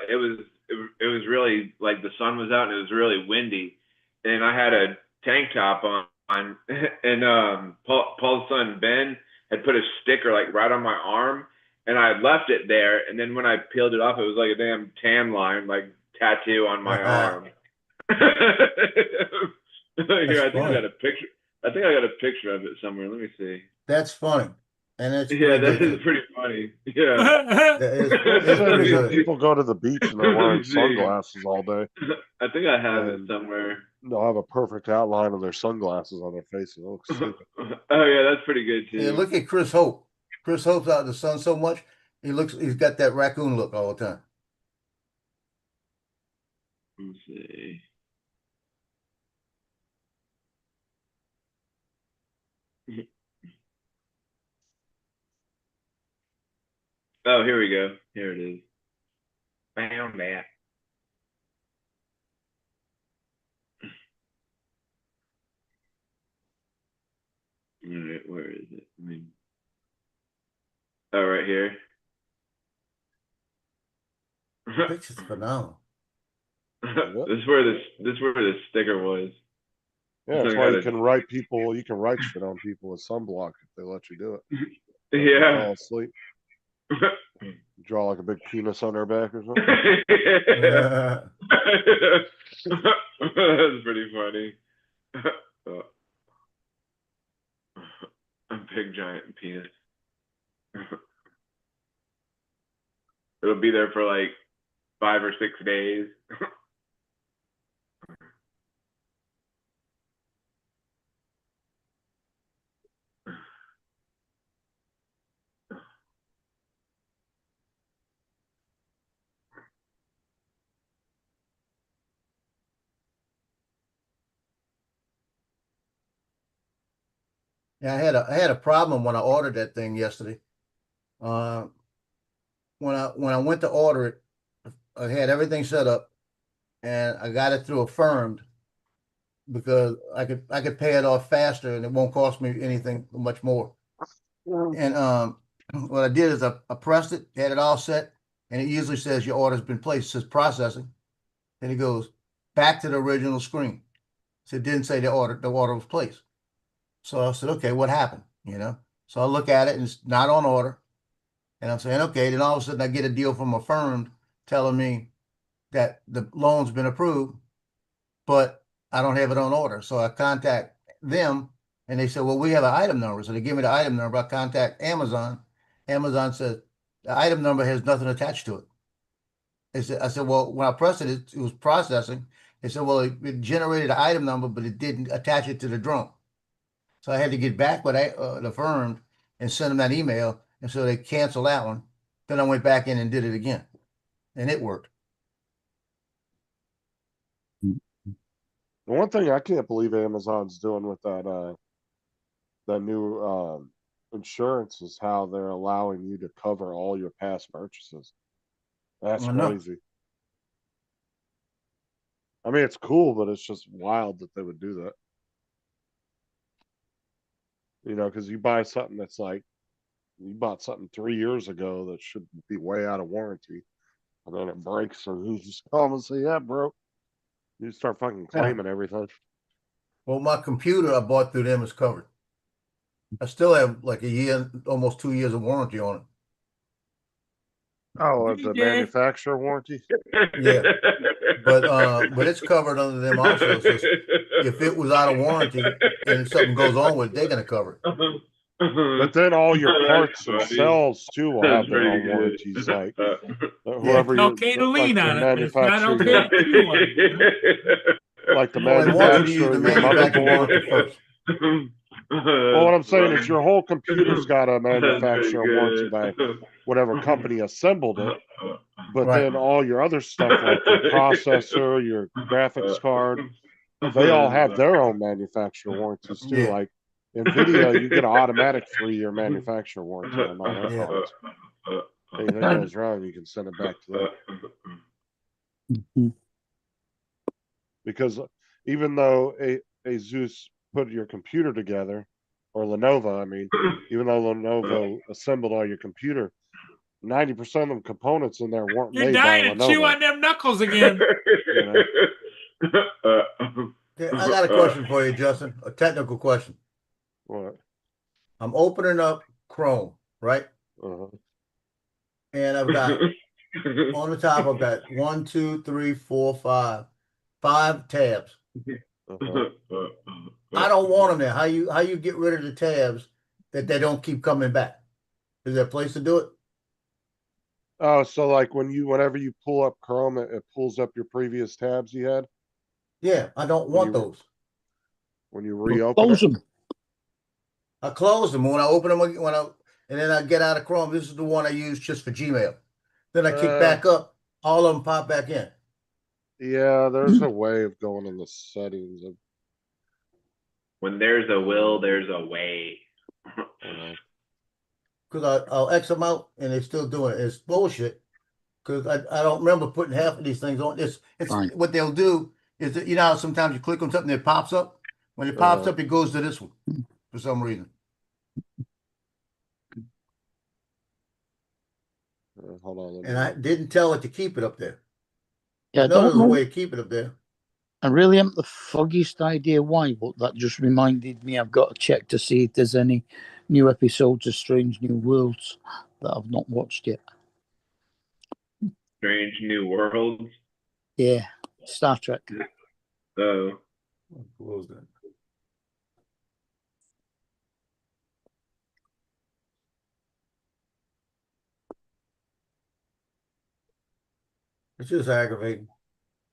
it was really like the sun was out and it was really windy, and I had a tank top on and Paul's son Ben had put a sticker like right on my arm, and I left it there, and then when I peeled it off, it was like a damn tan line like tattoo on my arm. Here, I think I got a picture. I think I got a picture of it somewhere. Let me see. That's funny. And it's Yeah, that is pretty funny. funny. Yeah. That is, it's Same pretty as when good. people go to the beach and they're wearing sunglasses all day. I think I have it And- somewhere. They'll have a perfect outline of their sunglasses on their face. It looks stupid. Oh yeah, that's pretty good too. Yeah, look at Chris Hope. Chris Hope's out in the sun so much, he's got that raccoon look all the time. Let's see. Oh, here we go. Here it is. Found that. All right, where is it? I mean, oh, right here. Picture's phenomenal. This is where the sticker was. Yeah, that's So I why you gotta- can write people. You can write shit on people with sunblock if they let you do it. Yeah. Fall asleep. Draw like a big penis on their back or something. That's pretty funny. A big giant penis. It'll be there for like 5 or 6 days. Yeah, I had a problem when I ordered that thing yesterday. When I went to order it, I had everything set up, and I got it through Affirmed because I could pay it off faster and it won't cost me anything much more. And what I did is I pressed it, had it all set, and it usually says your order's been placed. It says processing. Then it goes back to the original screen. So it didn't say the order was placed. So I said, okay, what happened? You know? So I look at it and it's not on order. And I'm saying, okay, then all of a sudden I get a deal from Affirmed telling me that the loan's been approved, but I don't have it on order. So I contact them and they said, well, we have an item number. So they give me the item number. I contact Amazon. Amazon says the item number has nothing attached to it. I said, well, when I pressed it, it was processing. They said, well, it generated an item number, but it didn't attach it to the drone. So I had to get back with the firm and send them that email. And so they canceled that one. Then I went back in and did it again. And it worked. The one thing I can't believe Amazon's doing with that new insurance is how they're allowing you to cover all your past purchases. That's I know. crazy. I mean, it's cool, but it's just wild that they would do that. You know, because you buy something that's like, you bought something 3 years ago that should be way out of warranty, and then it breaks, and you just call them and say, yeah, bro. You start fucking claiming everything. Well, my computer I bought through them is covered. I still have like a year, almost 2 years of warranty on it. Oh, the manufacturer warranty? Yeah. But it's covered under them also. So if it was out of warranty and something goes on with it, they're gonna cover it. But then all your That's parts funny. themselves too will have That's their own pretty good. warranties. Like whoever It's you okay to lean the on it, but it's not manufacturer, okay to chew on it. like the Well, I want you to use manufacturer, the of your manufacturer warranty motherboard. first. Well, what I'm saying is your whole computer's got a That's manufacturer pretty warranty good. by whatever company assembled it. But Right. then all your other stuff like your processor, your graphics card, they all have their own manufacturer warranties too. Yeah. Like NVIDIA, you get an automatic 3-year manufacturer warranty on all their Yeah. cards. Anything goes wrong, you can send it back to them. Mhm. Because even though Asus put your computer together, or Lenovo, I mean, even though Lenovo assembled all your computer, 90% of them components in there weren't You're made by dying to chew Lenovo. on them knuckles again. Okay, I got a question for you, Justin. A technical question. What? I'm opening up Chrome, right? Uh-huh. And I've got on the top, I've got 1, 2, 3, 4, 5 tabs. Uh-huh. I don't want them there. How you get rid of the tabs that they don't keep coming back? Is there a place to do it? Oh, so like whenever you pull up Chrome, it pulls up your previous tabs you had Yeah, I don't When want you- those. when you Well, reopen close it. them. I close them when I open them, and then I get out of Chrome. This is the one I use just for Gmail. Then I kick back up, all of them pop back in. Yeah, there's a way of going in the settings of, When there's a will, there's a way. Because I'll X them out and they're still doing it. It's bullshit. Because I don't remember putting half of these things on. It's Right. what they'll do is that, you know how sometimes you click on something that pops up? When it pops Uh-huh. up, it goes to this one for some reason. hold on. let me And I look. didn't tell it to keep it up there. Yeah, I know there's a way to keep it up there. I really haven't the foggiest idea why, but that just reminded me I've got to check to see if there's any new episodes of Strange New Worlds that I've not watched yet. Strange New Worlds. Yeah, Star Trek. So Close that. It's just aggravating.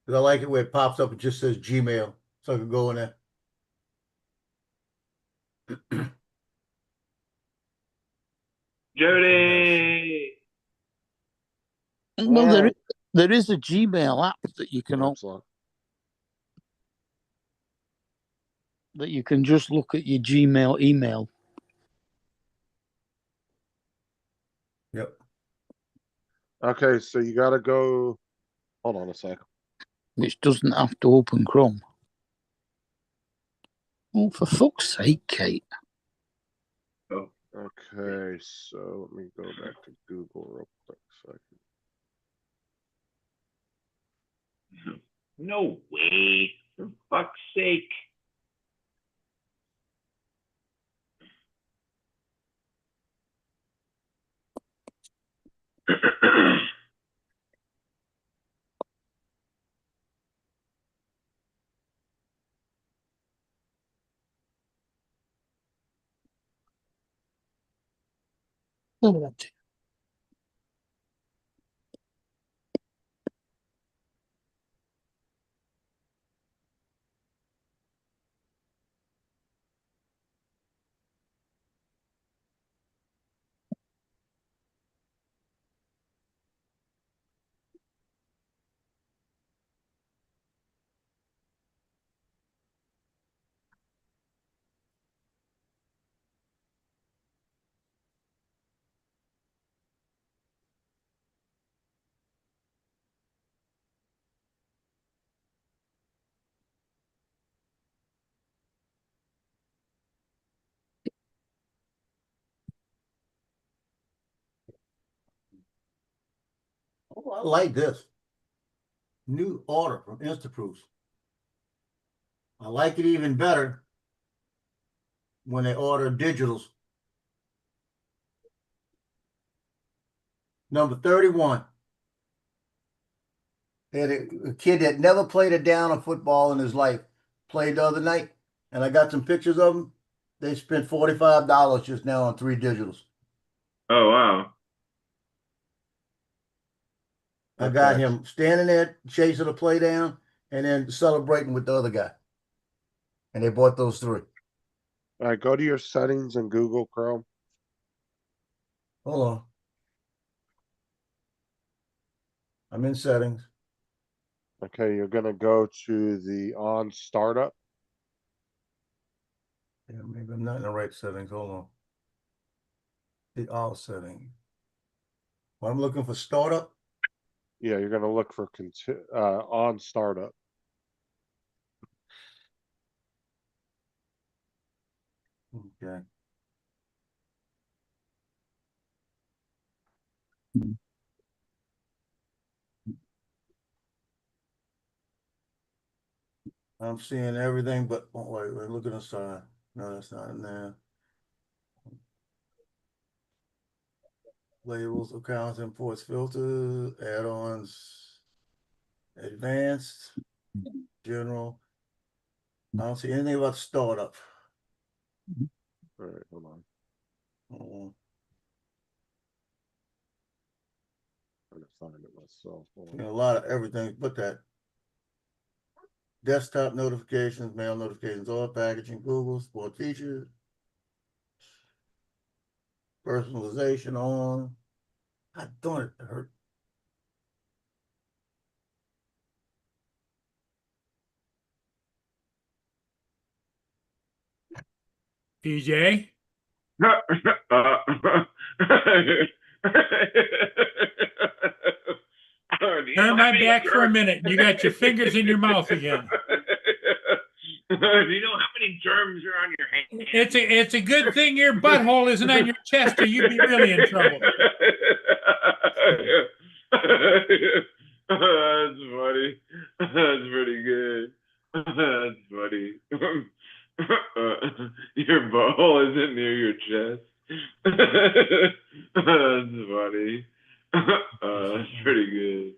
Because I like it where it pops up, it just says Gmail. So I can go in there. Jody. Well, there is a Gmail app that you can Excellent. that you can just look at your Gmail email. Yep. Okay, so you gotta go. Hold on a sec. Which doesn't have to open Chrome. Oh, for fuck's sake, Kate. Okay, so let me go back to Google real quick so I can No way. For fuck's sake. Oh, I like this. New order from Instaproofs. I like it even better when they order digitals. Number 31. They had a kid that never played a down of football in his life. Played the other night, and I got some pictures of him. They spent $45 just now on 3 digitals. Oh wow. I got Okay. him standing there chasing a play down and then celebrating with the other guy. And they bought those 3. All right, go to your settings in Google Chrome. Hold on. I'm in settings. Okay, you're gonna go to the on startup. Yeah, maybe I'm not in the right settings. Hold on. The all setting. Well, I'm looking for startup. Yeah, you're gonna look for on startup. Okay. I'm seeing everything, but oh, wait, look at the side. No, that's not in there. Labels, accounts, imports, filters, add-ons, advanced, general. I don't see anything about startup. All right, hold on. to find it myself. Hold on. You know, a lot of everything, but that desktop notifications, mail notifications, all packaging, Google, sport features, personalization on. I thought it hurt. PJ, turn my back for a minute. You got your fingers in your mouth again. Do you know how many germs are on your hand? It's a good thing your butthole isn't on your chest, or you'd be really in trouble. That's funny. That's pretty good. That's funny. Your butthole isn't near your chest. That's funny. That's pretty good.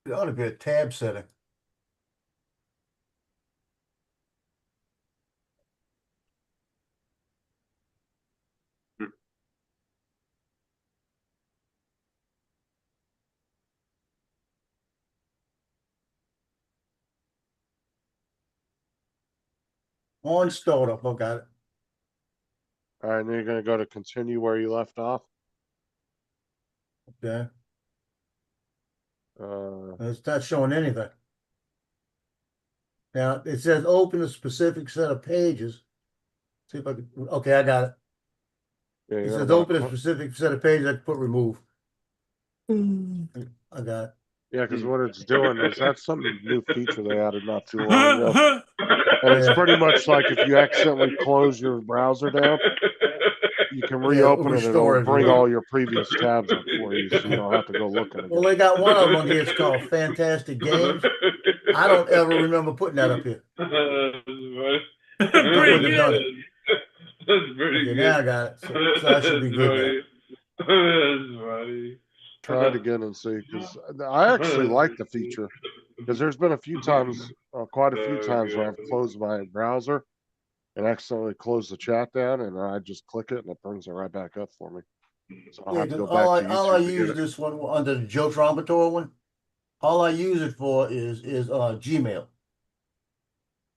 It ought to be a tab setting. On startup, I got it. All right, and then you're gonna go to continue where you left off. Okay, Uh, it's not showing anything. Now, it says open a specific set of pages. See if I can, okay, I got it. yeah, It you're says about- open a specific set of pages, I can put remove. I got it. Yeah, because what it's doing is that's some new feature they added not too long ago. And it's pretty much like if you accidentally close your browser down, you can reopen it and restore it'll it, bring yeah. all your previous tabs up for you, so you don't have to go looking Well, again. they got one of them on here, it's called Fantastic Games. I don't ever remember putting that up here. Pretty done good. it. That's pretty Okay, good. now I got it. So I should be good That's funny. Try it again and see, because I actually like the feature. Because there's been a few times, quite a few times where I've closed my browser and accidentally closed the chat down, and I just click it and it brings it right back up for me. So I'll Yeah, have to go 'cause all back to all I YouTube to use get it. this one under the Joe Trombator one. All I use it for is Gmail.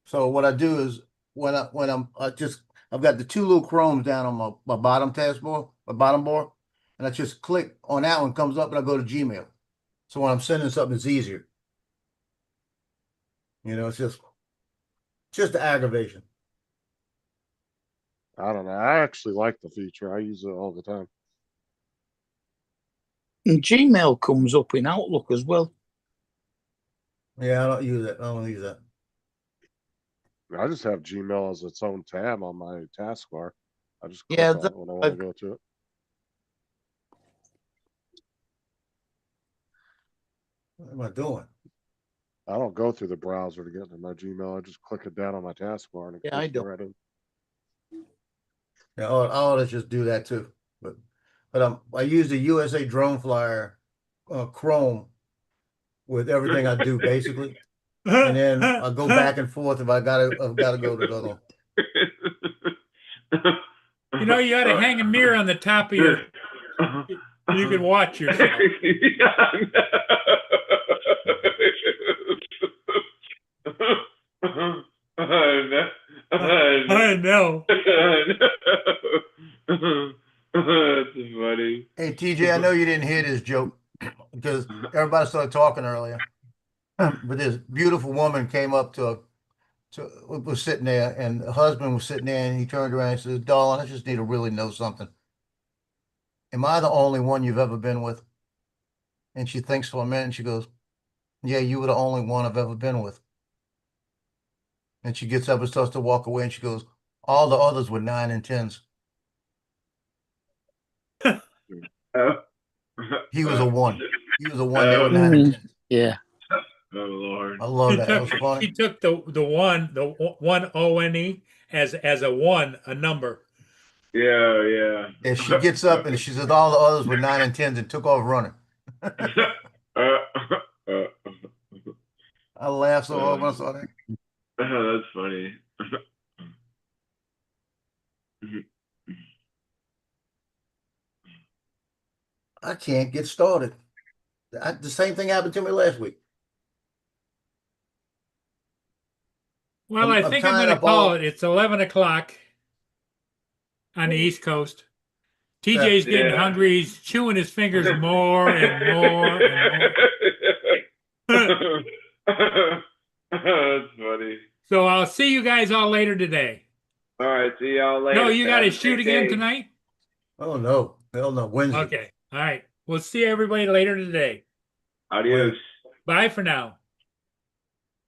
So what I do is when I've got the two little Chromes down on my bottom taskbar, my bottom bar, and I just click on that one, comes up, and I go to Gmail. So when I'm sending something, it's easier. You know, it's just the aggravation. I don't know. I actually like the feature. I use it all the time. And Gmail comes up in Outlook as well. Yeah, I don't use it. I don't use that. I just have Gmail as its own tab on my taskbar. I just click Yeah, on it when I want to go to it. What am I doing? I don't go through the browser to get into my Gmail. I just click it down on my taskbar and it Yeah, I takes me don't. right in. Yeah, I ought to just do that too. But I use the USA Drone Flyer Chrome with everything I do basically, and then I go back and forth if I've got to go to the other one. You know, you ought to hang a mirror on the top of your. You can watch yourself. I know. That's funny. Hey TJ, I know you didn't hear this joke because everybody started talking earlier. But this beautiful woman came up was sitting there, and the husband was sitting there, and he turned around and says, "Darling, I just need to really know something. Am I the only one you've ever been with?" And she thinks for a minute, and she goes, "Yeah, you were the only one I've ever been with." And she gets up and starts to walk away, and she goes, "All the others were 9 and 10s. He was a 1. He was a 1. They were 9 and 10s. Yeah. Oh Lord. I love She that. That was took, funny. she took the one ONE as a one, a number. Yeah, yeah. And she gets up and she says all the others were 9 and 10s and took off running. uh, I laughed so hard when I saw that. that's funny. I can't get started. The same thing happened to me last week. Well, I'm I think I'm tying gonna up call all- it. It's 11 o'clock on the East Coast. TJ's getting Yeah. hungry. He's chewing his fingers more and more and more. That's funny. So I'll see you guys all later today. All right, see y'all later. No, you got to Have a shoot great again day. tonight? Oh no. Hell no. Wednesday. Okay. All right. We'll see everybody later today. Adios. Bye for now.